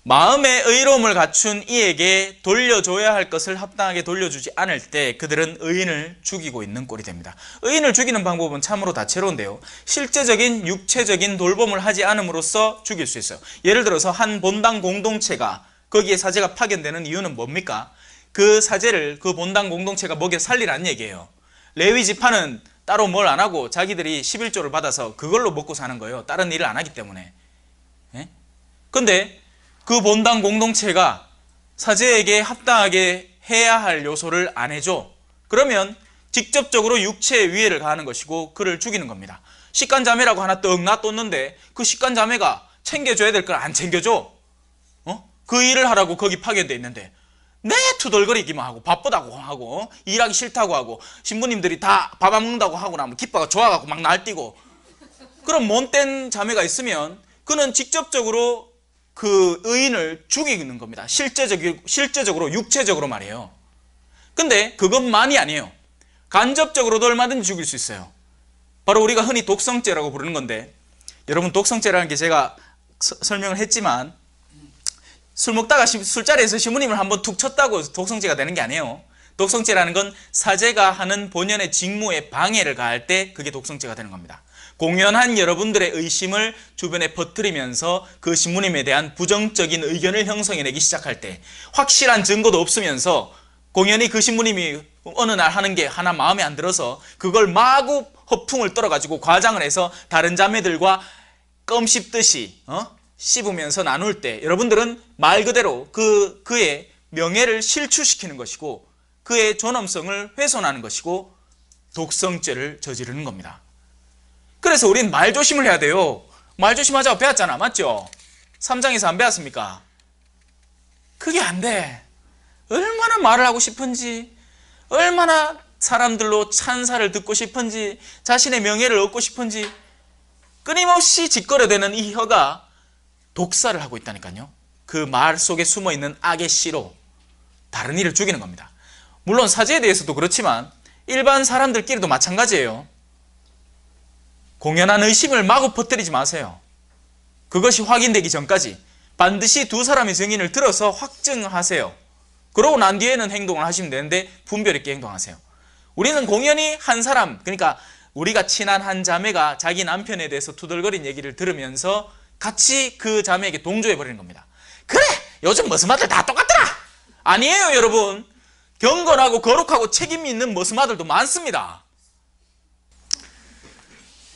마음의 의로움을 갖춘 이에게 돌려줘야 할 것을 합당하게 돌려주지 않을 때 그들은 의인을 죽이고 있는 꼴이 됩니다. 의인을 죽이는 방법은 참으로 다채로운데요. 실제적인 육체적인 돌봄을 하지 않음으로써 죽일 수 있어요. 예를 들어서 한 본당 공동체가, 거기에 사제가 파견되는 이유는 뭡니까? 그 사제를 그 본당 공동체가 먹여 살리라는 얘기예요. 레위 지파는 따로 뭘 안 하고 자기들이 11조를 받아서 그걸로 먹고 사는 거예요. 다른 일을 안 하기 때문에. 근데 그 본당 공동체가 사제에게 합당하게 해야 할 요소를 안 해줘. 그러면 직접적으로 육체의 위해를 가하는 것이고 그를 죽이는 겁니다. 식간자매라고 하나 떡 놔뒀는데 그 식간자매가 챙겨줘야 될 걸 안 챙겨줘. 그 일을 하라고 거기 파견돼 있는데 내 투덜거리기만 하고 바쁘다고 하고 일하기 싫다고 하고 신부님들이 다 밥 안 먹는다고 하고 나면 기뻐가 좋아갖고 막 날뛰고, 그런 못된 자매가 있으면 그는 직접적으로 그 의인을 죽이는 겁니다. 실제적으로 육체적으로 말이에요. 근데 그것만이 아니에요. 간접적으로도 얼마든지 죽일 수 있어요. 바로 우리가 흔히 독성죄라고 부르는 건데, 여러분 독성죄라는 게 제가 설명을 했지만 술 먹다가 술자리에서 시부님을 한번 툭 쳤다고 독성죄가 되는 게 아니에요. 독성죄라는 건 사제가 하는 본연의 직무에 방해를 가할 때 그게 독성죄가 되는 겁니다. 공연한 여러분들의 의심을 주변에 퍼뜨리면서 그 신부님에 대한 부정적인 의견을 형성해내기 시작할 때, 확실한 증거도 없으면서 공연히 그 신부님이 어느 날 하는 게 하나 마음에 안 들어서 그걸 마구 허풍을 떨어가지고 과장을 해서 다른 자매들과 껌 씹듯이 씹으면서 나눌 때, 여러분들은 말 그대로 그의 명예를 실추시키는 것이고 그의 존엄성을 훼손하는 것이고 독성죄를 저지르는 겁니다. 그래서 우린 말조심을 해야 돼요. 말조심하자고 배웠잖아, 맞죠? 3장에서 안 배웠습니까? 그게 안 돼. 얼마나 말을 하고 싶은지, 얼마나 사람들로 찬사를 듣고 싶은지, 자신의 명예를 얻고 싶은지 끊임없이 짓거려대는 이 혀가 독사를 하고 있다니까요. 그 말 속에 숨어있는 악의 씨로 다른 이를 죽이는 겁니다. 물론 사제에 대해서도 그렇지만 일반 사람들끼리도 마찬가지예요. 공연한 의심을 마구 퍼뜨리지 마세요. 그것이 확인되기 전까지. 반드시 두 사람의 증인을 들어서 확증하세요. 그러고 난 뒤에는 행동을 하시면 되는데 분별 있게 행동하세요. 우리는 공연히 한 사람, 그러니까 우리가 친한 한 자매가 자기 남편에 대해서 투덜거린 얘기를 들으면서 같이 그 자매에게 동조해버리는 겁니다. 그래! 요즘 머스마들 다 똑같더라! 아니에요, 여러분. 경건하고 거룩하고 책임이 있는 머스마들도 많습니다.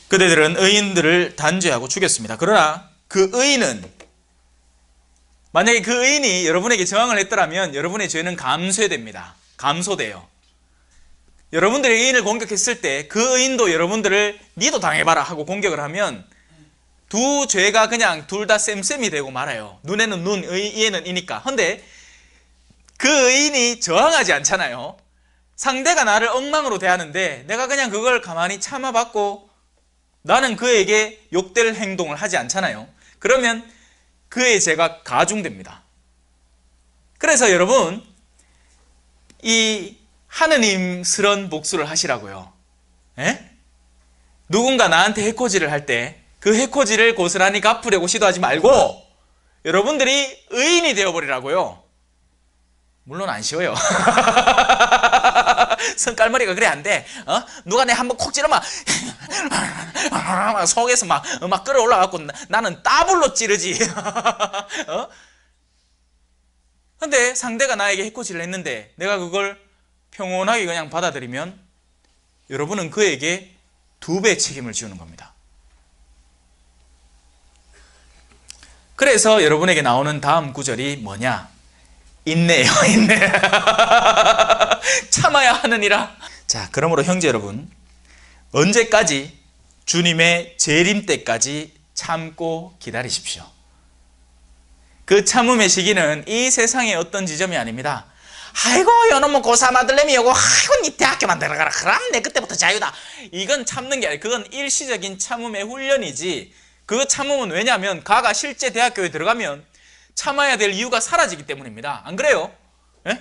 그대들은 의인들을 단죄하고 죽였습니다. 그러나 그 의인은, 만약에 그 의인이 여러분에게 저항을 했더라면 여러분의 죄는 감쇄됩니다. 감소돼요. 여러분들이 의인을 공격했을 때 그 의인도 여러분들을 니도 당해봐라 하고 공격을 하면 두 죄가 그냥 둘 다 쌤쌤이 되고 말아요. 눈에는 눈, 이에는 이니까. 근데 그 의인이 저항하지 않잖아요. 상대가 나를 엉망으로 대하는데 내가 그냥 그걸 가만히 참아받고 나는 그에게 욕될 행동을 하지 않잖아요. 그러면 그의 죄가 가중됩니다. 그래서 여러분, 이 하느님스런 복수를 하시라고요. 에? 누군가 나한테 해코지를 할 때 그 해코지를 고스란히 갚으려고 시도하지 말고 여러분들이 의인이 되어버리라고요. 물론 안 쉬워요. 성깔머리가 그래 안 돼. 누가 내 한번 콕 찌르면 속에서 막 끌어올라갖고 나는 따블로 찌르지. 근데 상대가 나에게 해코지를 했는데 내가 그걸 평온하게 그냥 받아들이면 여러분은 그에게 2배 책임을 지우는 겁니다. 그래서 여러분에게 나오는 다음 구절이 뭐냐? 인내예요, 인내. 참아야 하느니라. 자, 그러므로 형제 여러분, 언제까지? 주님의 재림 때까지 참고 기다리십시오. 그 참음의 시기는 이 세상의 어떤 지점이 아닙니다. 아이고, 요놈은 고3 아들내미 요거, 아이고, 니 대학교만 들어가라. 그럼 내 그때부터 자유다. 이건 참는 게 아니라 그건 일시적인 참음의 훈련이지. 그 참음은 왜냐하면 가가 실제 대학교에 들어가면 참아야 될 이유가 사라지기 때문입니다. 안 그래요? 예?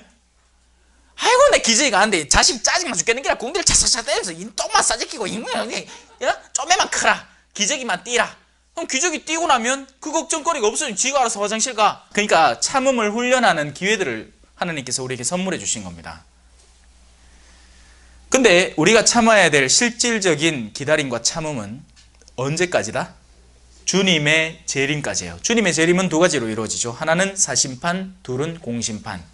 아이고, 내 기저귀 가는데 자식 짜증나 죽겠는 게라 공들을 차차차 때면서 똥만 싸지끼고 쪼매만 크라. 기저귀만 띄라. 그럼 기저귀 띄고 나면 그 걱정거리가 없어요. 지가 알아서 화장실 가. 그러니까 참음을 훈련하는 기회들을 하나님께서 우리에게 선물해 주신 겁니다. 근데 우리가 참아야 될 실질적인 기다림과 참음은 언제까지다? 주님의 재림까지예요. 주님의 재림은 2가지로 이루어지죠. 하나는 사심판, 둘은 공심판.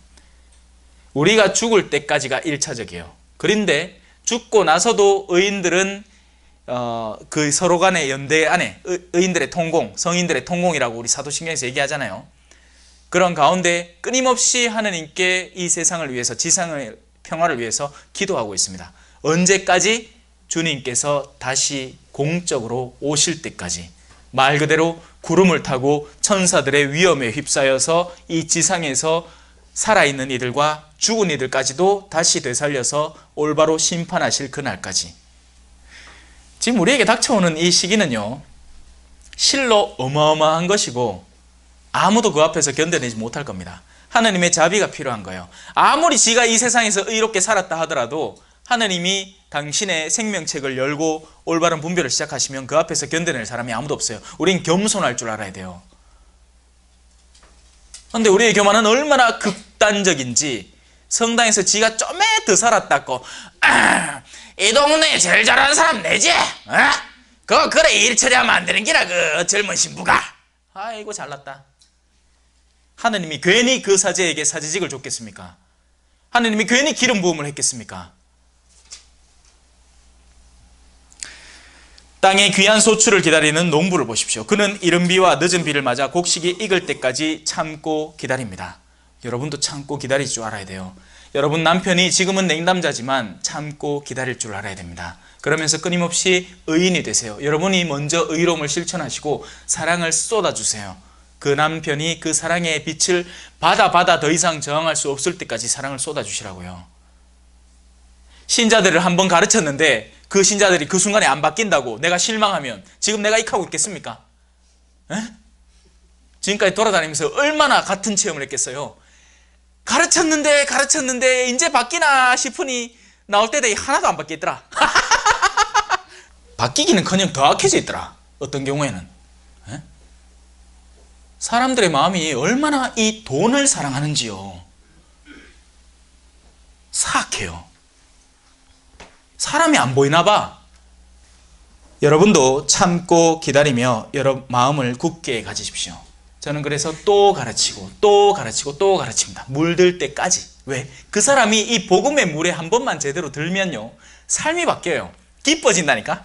우리가 죽을 때까지가 1차적이에요. 그런데 죽고 나서도 의인들은 그 서로 간의 연대 안에 의인들의 통공, 성인들의 통공이라고 우리 사도신경에서 얘기하잖아요. 그런 가운데 끊임없이 하느님께 이 세상을 위해서, 지상의 평화를 위해서 기도하고 있습니다. 언제까지? 주님께서 다시 공적으로 오실 때까지. 말 그대로 구름을 타고 천사들의 위엄에 휩싸여서 이 지상에서 살아있는 이들과 죽은 이들까지도 다시 되살려서 올바로 심판하실 그날까지. 지금 우리에게 닥쳐오는 이 시기는요, 실로 어마어마한 것이고 아무도 그 앞에서 견뎌내지 못할 겁니다. 하느님의 자비가 필요한 거예요. 아무리 지가 이 세상에서 의롭게 살았다 하더라도 하느님이 당신의 생명책을 열고 올바른 분별을 시작하시면 그 앞에서 견뎌낼 사람이 아무도 없어요. 우린 겸손할 줄 알아야 돼요. 그런데 우리의 교만은 얼마나 극단적인지, 성당에서 지가 좀에 더 살았다고 이 동네에 제일 잘하는 사람 내지? 그래 일 처리하면 안 되는 기라 그 젊은 신부가. 아이고 잘났다. 하느님이 괜히 그 사제에게 사제직을 줬겠습니까? 하느님이 괜히 기름 부음을 했겠습니까? 땅의 귀한 소출을 기다리는 농부를 보십시오. 그는 이른 비와 늦은 비를 맞아 곡식이 익을 때까지 참고 기다립니다. 여러분도 참고 기다릴 줄 알아야 돼요. 여러분 남편이 지금은 냉담자지만 참고 기다릴 줄 알아야 됩니다. 그러면서 끊임없이 의인이 되세요. 여러분이 먼저 의로움을 실천하시고 사랑을 쏟아주세요. 그 남편이 그 사랑의 빛을 받아 더 이상 저항할 수 없을 때까지 사랑을 쏟아주시라고요. 신자들을 한번 가르쳤는데 그 신자들이 그 순간에 안 바뀐다고 내가 실망하면 지금 내가 익하고 있겠습니까? 에? 지금까지 돌아다니면서 얼마나 같은 체험을 했겠어요. 가르쳤는데 이제 바뀌나 싶으니 나올 때 되게 하나도 안 바뀌었더라. 바뀌기는커녕 더 악해져 있더라. 어떤 경우에는. 에? 사람들의 마음이 얼마나 이 돈을 사랑하는지요. 사악해요. 사람이 안 보이나 봐. 여러분도 참고 기다리며 여러분 마음을 굳게 가지십시오. 저는 그래서 또 가르치고 또 가르치고 또 가르칩니다. 물들 때까지. 왜? 그 사람이 이 복음의 물에 한 번만 제대로 들면요, 삶이 바뀌어요. 기뻐진다니까.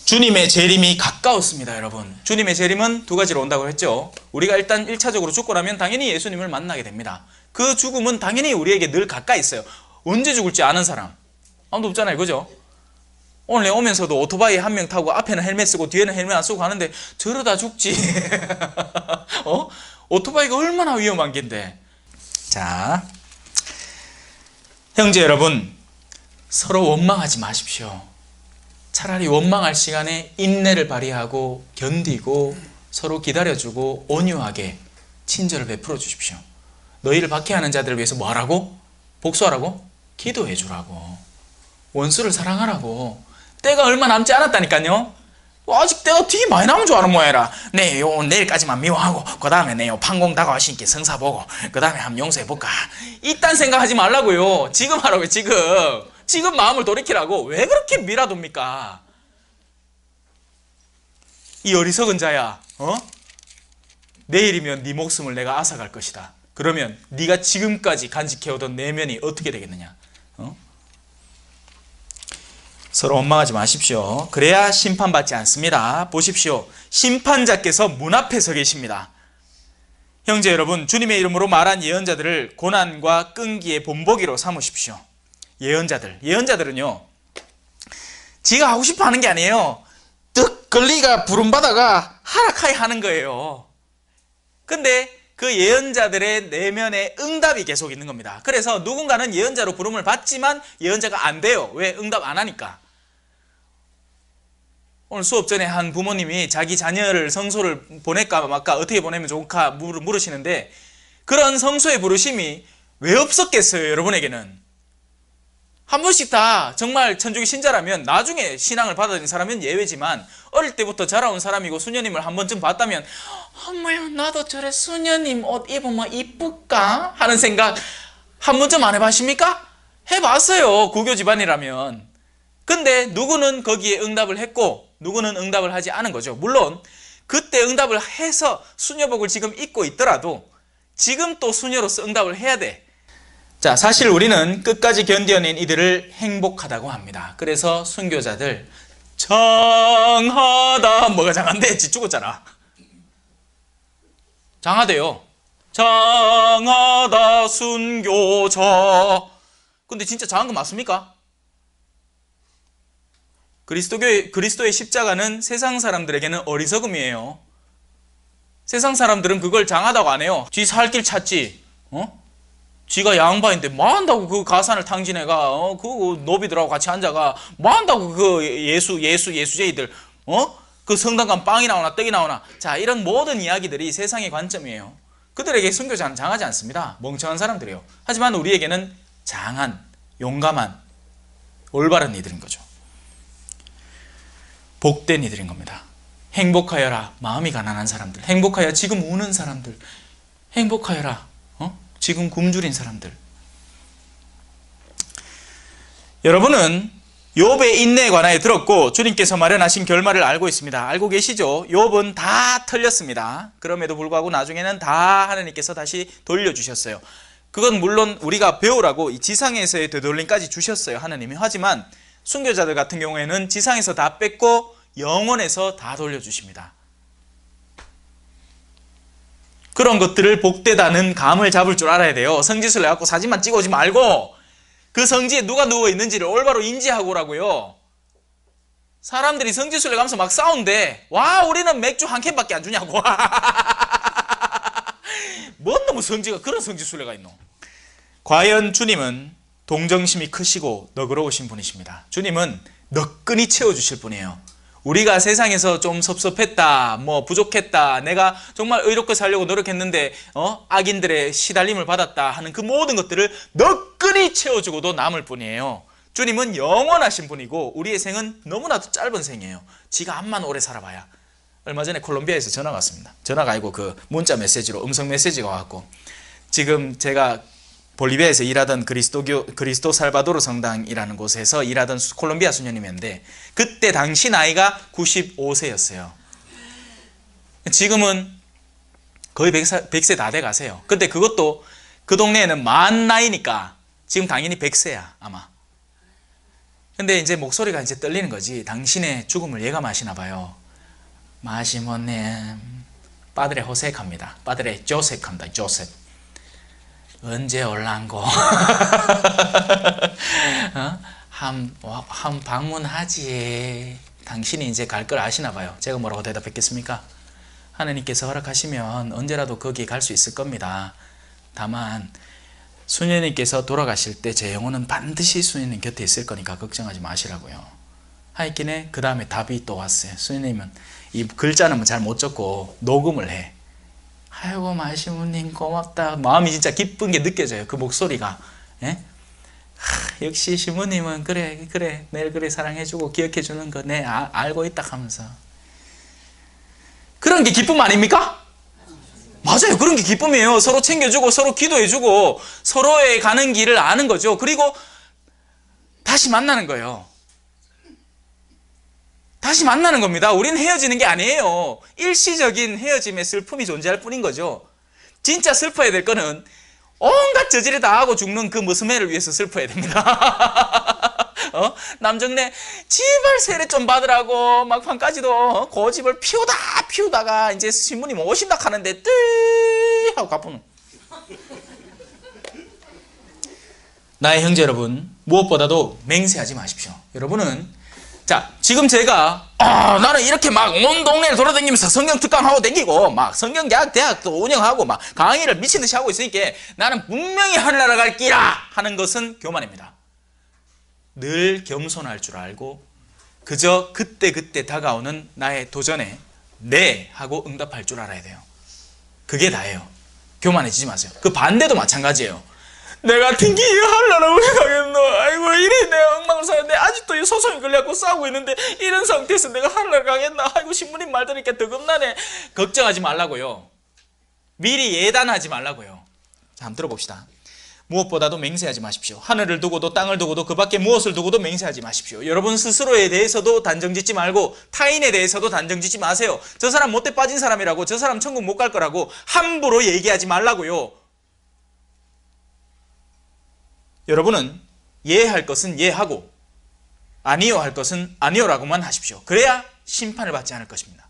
주님의 재림이 가까웠습니다. 여러분, 주님의 재림은 두 가지로 온다고 했죠. 우리가 일단 1차적으로 죽고 나면 당연히 예수님을 만나게 됩니다. 그 죽음은 당연히 우리에게 늘 가까이 있어요. 언제 죽을지 아는 사람 아무도 없잖아요. 그죠? 오늘 오면서도 오토바이 한 명 타고 앞에는 헬멧 쓰고 뒤에는 헬멧 안 쓰고 가는데 저러다 죽지. 오토바이가 얼마나 위험한 겐데. 자, 형제 여러분, 서로 원망하지 마십시오. 차라리 원망할 시간에 인내를 발휘하고 견디고 서로 기다려주고 온유하게 친절을 베풀어 주십시오. 너희를 박해하는 자들을 위해서 뭐하라고? 복수하라고? 기도해 주라고. 원수를 사랑하라고. 때가 얼마 남지 않았다니까요. 아직 때가 되게 많이 남은 줄 아는 모양이라. 요 내일까지만 미워하고 그 다음에 내요 판공 다가오시니까 성사 보고 그 다음에 한번 용서해볼까. 이딴 생각하지 말라고요. 지금 하라고요. 지금 마음을 돌이키라고. 왜 그렇게 미라둡니까? 이 어리석은 자야, 내일이면 네 목숨을 내가 앗아갈 것이다. 그러면 네가 지금까지 간직해오던 내면이 어떻게 되겠느냐? 서로 원망하지 마십시오. 그래야 심판받지 않습니다. 보십시오. 심판자께서 문 앞에 서 계십니다. 형제 여러분, 주님의 이름으로 말한 예언자들을 고난과 끈기의 본보기로 삼으십시오. 예언자들은요, 지가 하고 싶어 하는 게 아니에요. 뜩 걸리가 부름받아가 하락하게 하는 거예요. 근데 그 예언자들의 내면에 응답이 계속 있는 겁니다. 그래서 누군가는 예언자로 부름을 받지만 예언자가 안 돼요. 왜? 응답 안 하니까. 오늘 수업 전에 한 부모님이 자기 자녀를 성소를 보낼까 말까 어떻게 보내면 좋을까 물으시는데, 그런 성소의 부르심이 왜 없었겠어요? 여러분에게는 한 번씩 다 정말 천주교 신자라면, 나중에 신앙을 받아들인 사람은 예외지만 어릴 때부터 자라온 사람이고 수녀님을 한 번쯤 봤다면 어머야 나도 저래 수녀님 옷 입으면 이쁠까? 하는 생각 한 번쯤 안 해봤습니까? 해봤어요. 구교 집안이라면. 근데 누구는 거기에 응답을 했고 누구는 응답을 하지 않은 거죠. 물론 그때 응답을 해서 수녀복을 지금 입고 있더라도 지금 또 수녀로서 응답을 해야 돼. 자, 사실 우리는 끝까지 견뎌낸 이들을 행복하다고 합니다. 그래서 순교자들 장하다. 뭐가 장한데? 지 죽었잖아. 장하대요. 장하다 순교자. 근데 진짜 장한 거 맞습니까? 그리스도의 십자가는 세상 사람들에게는 어리석음이에요. 세상 사람들은 그걸 장하다고 안 해요. 지 살 길 찾지. 지가 양반인데 뭐 한다고 그 가산을 탕진해가, 그 노비들하고 같이 앉아가 뭐 한다고 그 예수제이들, 그 성당간 빵이 나오나 떡이 나오나. 자, 이런 모든 이야기들이 세상의 관점이에요. 그들에게 순교자는 장하지 않습니다. 멍청한 사람들이에요. 하지만 우리에게는 장한, 용감한, 올바른 이들인 거죠. 복된 이들인 겁니다. 행복하여라 마음이 가난한 사람들, 행복하여 지금 우는 사람들, 행복하여라 지금 굶주린 사람들. 여러분은 욥의 인내에 관하여 들었고 주님께서 마련하신 결말을 알고 있습니다. 알고 계시죠? 욥은 다 털렸습니다. 그럼에도 불구하고 나중에는 다 하나님께서 다시 돌려주셨어요. 그건 물론 우리가 배우라고 이 지상에서의 되돌림까지 주셨어요, 하나님이. 하지만 순교자들 같은 경우에는 지상에서 다 뺏고 영원에서 다 돌려주십니다. 그런 것들을 복되다는 감을 잡을 줄 알아야 돼요. 성지순례 갖고 사진만 찍어오지 말고 그 성지에 누가 누워 있는지를 올바로 인지하고 오라고요. 사람들이 성지순례 가면서 막 싸운대. 와, 우리는 맥주 한 캔밖에 안 주냐고. 뭔 놈의 성지가 그런 성지순례가 있노. 과연 주님은 동정심이 크시고 너그러우신 분이십니다. 주님은 너끈히 채워주실 분이에요. 우리가 세상에서 좀 섭섭했다, 뭐 부족했다, 내가 정말 의롭게 살려고 노력했는데 악인들의 시달림을 받았다 하는 그 모든 것들을 너끈히 채워주고도 남을 뿐이에요. 주님은 영원하신 분이고 우리의 생은 너무나도 짧은 생이에요. 지가 암만 오래 살아봐야 얼마 전에 콜롬비아에서 전화가 왔습니다. 전화가 아니고 그 문자 메시지로 음성 메시지가 왔고, 지금 제가 볼리비아에서 일하던 그리스도 살바도르 성당이라는 곳에서 일하던 콜롬비아 수녀님이었는데, 그때 당시 나이가 95세였어요. 지금은 거의 100세 다 돼 가세요. 근데 그것도 그 동네에는 만 나이니까 지금 당연히 100세야 아마. 근데 이제 목소리가 이제 떨리는 거지. 당신의 죽음을 예감하시나 봐요. 마시모님, 빠드레 호세카입니다. 빠드레 조세카입니다. 조세. 언제 올란고? 한 방문하지. 당신이 이제 갈 걸 아시나 봐요. 제가 뭐라고 대답했겠습니까? 하나님께서 허락하시면 언제라도 거기 갈 수 있을 겁니다. 다만 수녀님께서 돌아가실 때 제 영혼은 반드시 수녀님 곁에 있을 거니까 걱정하지 마시라고요. 하여튼에 그 다음에 답이 또 왔어요. 수녀님은 이 글자는 잘 못 적고 녹음을 해. 아이고 마시모님 고맙다. 마음이 진짜 기쁜 게 느껴져요. 그 목소리가. 예? 역시 시모님은 그래 늘 그래 사랑해주고 기억해주는 거 내 알고 있다 하면서. 그런 게 기쁨 아닙니까? 맞아요. 그런 게 기쁨이에요. 서로 챙겨주고 서로 기도해주고 서로의 가는 길을 아는 거죠. 그리고 다시 만나는 거예요. 다시 만나는 겁니다. 우리는 헤어지는 게 아니에요. 일시적인 헤어짐의 슬픔이 존재할 뿐인 거죠. 진짜 슬퍼야 될 거는 온갖 저지를 다 하고 죽는 그 무스매를 위해서 슬퍼야 됩니다. 남정네 제발 세례 좀 받으라고 막판까지도 고집을 피우다가 이제 신부님 오신다 하는데 뜨 하고 가쁘는. 나의 형제 여러분, 무엇보다도 맹세하지 마십시오. 여러분은 자, 지금 제가 나는 이렇게 막 온 동네를 돌아다니면서 성경 특강하고 다니고 막 성경 대학도 운영하고 막 강의를 미친듯이 하고 있으니까 나는 분명히 하늘나라 갈 끼라 하는 것은 교만입니다. 늘 겸손할 줄 알고 그저 그때그때 다가오는 나의 도전에 네 하고 응답할 줄 알아야 돼요. 그게 다예요. 교만해지지 마세요. 그 반대도 마찬가지예요. 내가 튕기 하늘나라 어디 가겠노? 아이고 이래 내가 엉망을 사는데 아직도 이 소송이 걸려갖고 싸우고 있는데 이런 상태에서 내가 하늘나라 가겠나? 아이고 신부님 말 들으니까 더 겁나네. 걱정하지 말라고요. 미리 예단하지 말라고요. 자, 한번 들어봅시다. 무엇보다도 맹세하지 마십시오. 하늘을 두고도 땅을 두고도 그 밖에 무엇을 두고도 맹세하지 마십시오. 여러분 스스로에 대해서도 단정짓지 말고 타인에 대해서도 단정짓지 마세요. 저 사람 못돼 빠진 사람이라고, 저 사람 천국 못 갈 거라고 함부로 얘기하지 말라고요. 여러분은 예할 것은 예하고 아니요 할 것은 아니요라고만 하십시오. 그래야 심판을 받지 않을 것입니다.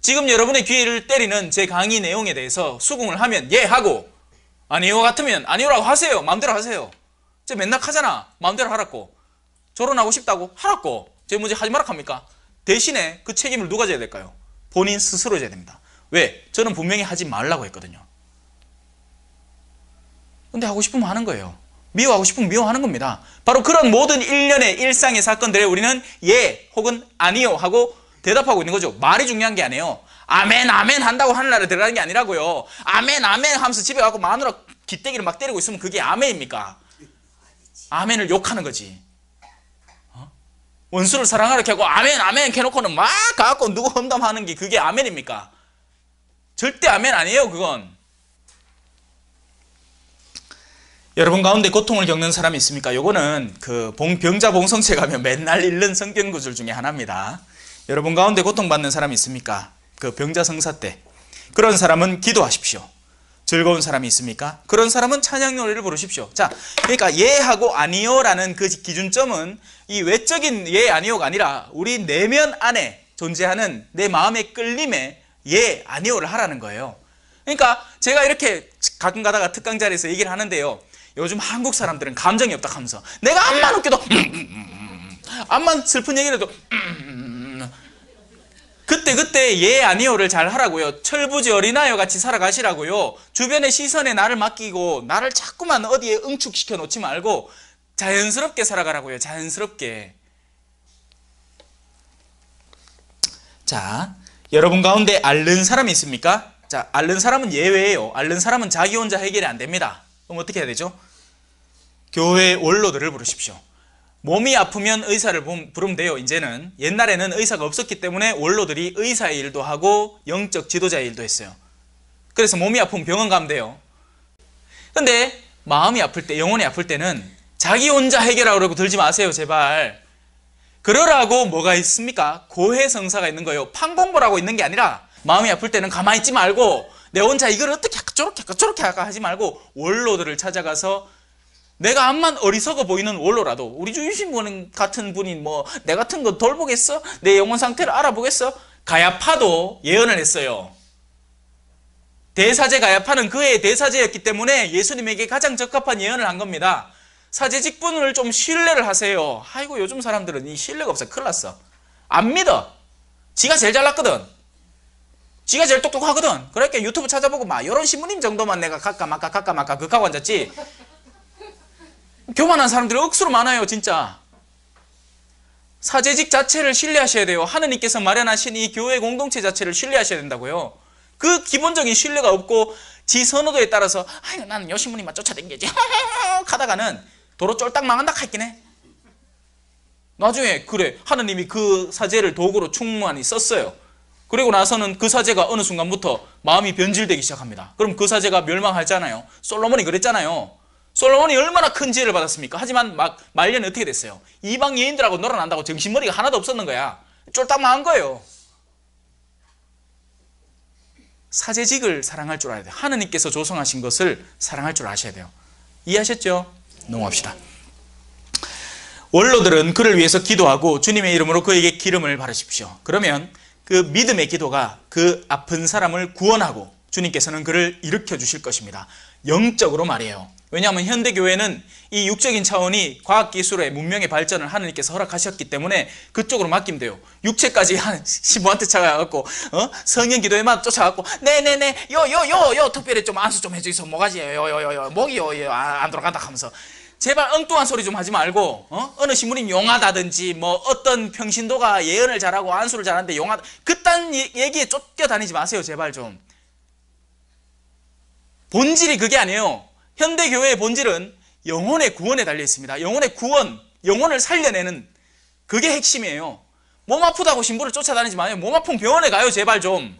지금 여러분의 귀를 때리는 제 강의 내용에 대해서 수긍을 하면 예하고 아니요 같으면 아니요라고 하세요. 마음대로 하세요. 저 맨날 하잖아. 마음대로 하라고. 결혼하고 싶다고 하라고. 제 문제 하지 마라 합니까? 대신에 그 책임을 누가 져야 될까요? 본인 스스로 져야 됩니다. 왜? 저는 분명히 하지 말라고 했거든요. 근데 하고 싶으면 하는 거예요. 미워하고 싶으면 미워하는 겁니다. 바로 그런 모든 일련의 일상의 사건들에 우리는 예 혹은 아니요 하고 대답하고 있는 거죠. 말이 중요한 게 아니에요. 아멘 아멘 한다고 하늘나라에 들어가는 게 아니라고요. 아멘 아멘 하면서 집에 가고 마누라 기대기를 막 때리고 있으면 그게 아멘입니까? 아멘을 욕하는 거지. 원수를 사랑하라 하고 아멘 아멘 해놓고는 막 가갖고 누구 험담하는 게 그게 아멘입니까? 절대 아멘 아니에요. 그건. 여러분 가운데 고통을 겪는 사람이 있습니까? 요거는 그 병자 봉성체 가면 맨날 읽는 성경 구절 중에 하나입니다. 여러분 가운데 고통받는 사람이 있습니까? 그 병자 성사 때 그런 사람은 기도하십시오. 즐거운 사람이 있습니까? 그런 사람은 찬양 노래를 부르십시오. 자, 그러니까 예하고 아니요라는 그 기준점은 이 외적인 예 아니요가 아니라 우리 내면 안에 존재하는 내 마음의 끌림에 예 아니요를 하라는 거예요. 그러니까 제가 이렇게 가끔 가다가 특강 자리에서 얘기를 하는데요. 요즘 한국 사람들은 감정이 없다 하면서 내가 암만 웃겨도 암만 슬픈 얘기를 해도 그때 예 아니요를 잘 하라고요. 철부지 어린아이와 같이 살아가시라고요. 주변의 시선에 나를 맡기고 나를 자꾸만 어디에 응축시켜 놓지 말고 자연스럽게 살아가라고요. 자연스럽게. 자, 여러분 가운데 앓는 사람이 있습니까? 자, 앓는 사람은 예외예요. 앓는 사람은 자기 혼자 해결이 안 됩니다. 그럼 어떻게 해야 되죠? 교회 원로들을 부르십시오. 몸이 아프면 의사를 부르면 돼요. 이제는. 옛날에는 의사가 없었기 때문에 원로들이 의사의 일도 하고 영적 지도자의 일도 했어요. 그래서 몸이 아프면 병원 가면 돼요. 근데 마음이 아플 때, 영혼이 아플 때는 자기 혼자 해결하려고 들지 마세요, 제발. 그러라고 뭐가 있습니까? 고해성사가 있는 거예요. 판공부라고 있는 게 아니라 마음이 아플 때는 가만히 있지 말고 내 혼자 이걸 어떻게 할까 저렇게 할까 하지 말고 원로들을 찾아가서, 내가 암만 어리석어 보이는 원로라도 우리 주 유신분 같은 분이 뭐 내 같은 거 돌보겠어? 내 영혼 상태를 알아보겠어? 가야파도 예언을 했어요. 대사제 가야파는 그의 대사제였기 때문에 예수님에게 가장 적합한 예언을 한 겁니다. 사제직분을 좀 신뢰를 하세요. 아이고 요즘 사람들은 이 신뢰가 없어. 큰일 났어. 안 믿어. 지가 제일 잘났거든. 지가 제일 똑똑하거든. 그러니까 유튜브 찾아보고 막 이런 신부님 정도만 내가 갈까 말까 극하고 앉았지. 교만한 사람들이 억수로 많아요, 진짜. 사제직 자체를 신뢰하셔야 돼요. 하느님께서 마련하신 이 교회 공동체 자체를 신뢰하셔야 된다고요. 그 기본적인 신뢰가 없고 지 선호도에 따라서 아유 나는 요 신부님만 쫓아다니지 하다가는 도로 쫄딱 망한다 했긴 해. 나중에 그래 하느님이 그 사제를 도구로 충만히 썼어요. 그리고 나서는 그 사제가 어느 순간부터 마음이 변질되기 시작합니다. 그럼 그 사제가 멸망하잖아요. 솔로몬이 그랬잖아요. 솔로몬이 얼마나 큰 지혜를 받았습니까? 하지만 막 말년에 어떻게 됐어요? 이방 여인들하고 놀아난다고 정신머리가 하나도 없었는 거야. 쫄딱 망한 거예요. 사제직을 사랑할 줄 알아야 돼요. 하느님께서 조성하신 것을 사랑할 줄 아셔야 돼요. 이해하셨죠? 넘어갑시다. 원로들은 그를 위해서 기도하고 주님의 이름으로 그에게 기름을 바르십시오. 그러면 그 믿음의 기도가 그 아픈 사람을 구원하고 주님께서는 그를 일으켜 주실 것입니다. 영적으로 말이에요. 왜냐하면 현대교회는 이 육적인 차원이 과학기술의 문명의 발전을 하느님께서 허락하셨기 때문에 그쪽으로 맡기면 돼요. 육체까지 한 신부한테 찾아가고 성령 기도에만 쫓아가고 네네네 요 특별히 좀 안수 좀 해주이소. 뭐가지요 목이요 안 돌아간다 하면서 제발 엉뚱한 소리 좀 하지 말고 어느 신부님 용하다든지 뭐 어떤 평신도가 예언을 잘하고 안수를 잘하는데 용하다 그딴 얘기에 쫓겨다니지 마세요. 제발 좀. 본질이 그게 아니에요. 현대교회의 본질은 영혼의 구원에 달려 있습니다. 영혼의 구원, 영혼을 살려내는 그게 핵심이에요. 몸 아프다고 신부를 쫓아다니지 마요. 몸 아픈 병원에 가요. 제발 좀.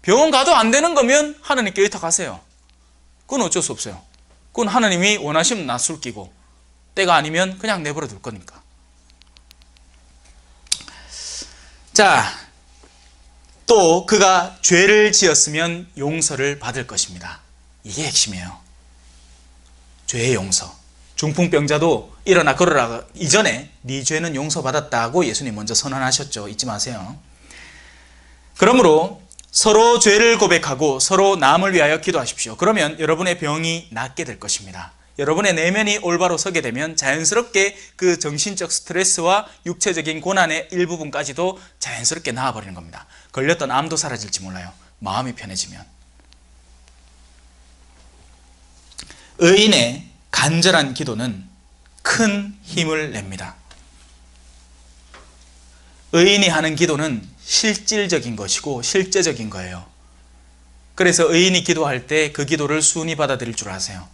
병원 가도 안 되는 거면 하나님께 의탁하세요. 그건 어쩔 수 없어요. 그건 하나님이 원하시면 낫술 끼고 때가 아니면 그냥 내버려 둘 거니까. 자, 또 그가 죄를 지었으면 용서를 받을 것입니다. 이게 핵심이에요. 죄의 용서. 중풍병자도 일어나 걸어라 이전에 네 죄는 용서받았다고 예수님 먼저 선언하셨죠. 잊지 마세요. 그러므로 서로 죄를 고백하고 서로 남을 위하여 기도하십시오. 그러면 여러분의 병이 낫게 될 것입니다. 여러분의 내면이 올바로 서게 되면 자연스럽게 그 정신적 스트레스와 육체적인 고난의 일부분까지도 자연스럽게 나아버리는 겁니다. 걸렸던 암도 사라질지 몰라요. 마음이 편해지면. 의인의 간절한 기도는 큰 힘을 냅니다. 의인이 하는 기도는 실질적인 것이고 실제적인 거예요. 그래서 의인이 기도할 때 그 기도를 순히 받아들일 줄 아세요.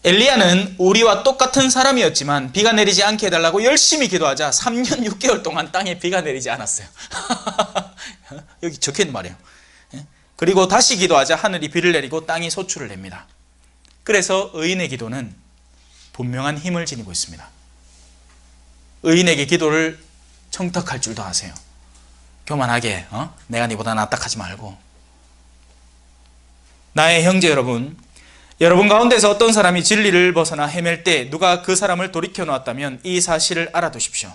엘리야는 우리와 똑같은 사람이었지만 비가 내리지 않게 해달라고 열심히 기도하자 3년 6개월 동안 땅에 비가 내리지 않았어요. 여기 적혀있는 말이에요. 그리고 다시 기도하자 하늘이 비를 내리고 땅이 소출을 냅니다. 그래서 의인의 기도는 분명한 힘을 지니고 있습니다. 의인에게 기도를 청탁할 줄도 아세요. 교만하게 내가 니보다 낫다 하지 말고. 나의 형제 여러분, 여러분 가운데서 어떤 사람이 진리를 벗어나 헤맬 때 누가 그 사람을 돌이켜 놓았다면 이 사실을 알아두십시오.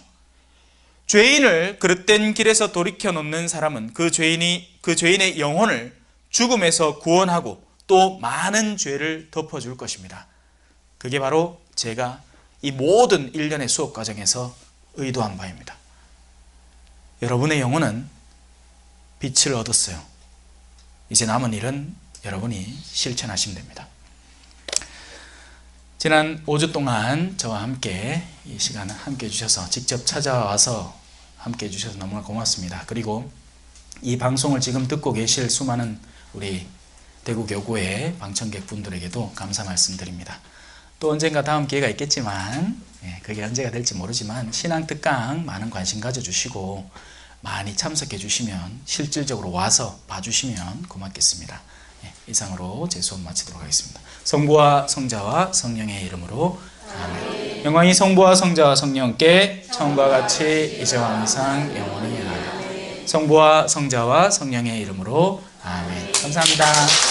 죄인을 그릇된 길에서 돌이켜 놓는 사람은 그 죄인의 영혼을 죽음에서 구원하고 또 많은 죄를 덮어줄 것입니다. 그게 바로 제가 이 모든 일련의 수업 과정에서 의도한 바입니다. 여러분의 영혼은 빛을 얻었어요. 이제 남은 일은 여러분이 실천하시면 됩니다. 지난 5주 동안 저와 함께 이 시간을 함께 해주셔서 직접 찾아와서 함께 해주셔서 너무나 고맙습니다. 그리고 이 방송을 지금 듣고 계실 수많은 우리 대구교구의 방청객 분들에게도 감사 말씀드립니다. 또 언젠가 다음 기회가 있겠지만 그게 언제가 될지 모르지만 신앙 특강 많은 관심 가져주시고 많이 참석해 주시면 실질적으로 와서 봐주시면 고맙겠습니다. 이상으로 제 수업 마치도록 하겠습니다. 성부와 성자와 성령의 이름으로 아멘. 영광이 성부와 성자와 성령께 처음과 같이 이제와 항상 영원히 아멘. 성부와 성자와 성령의 이름으로 아멘. 감사합니다.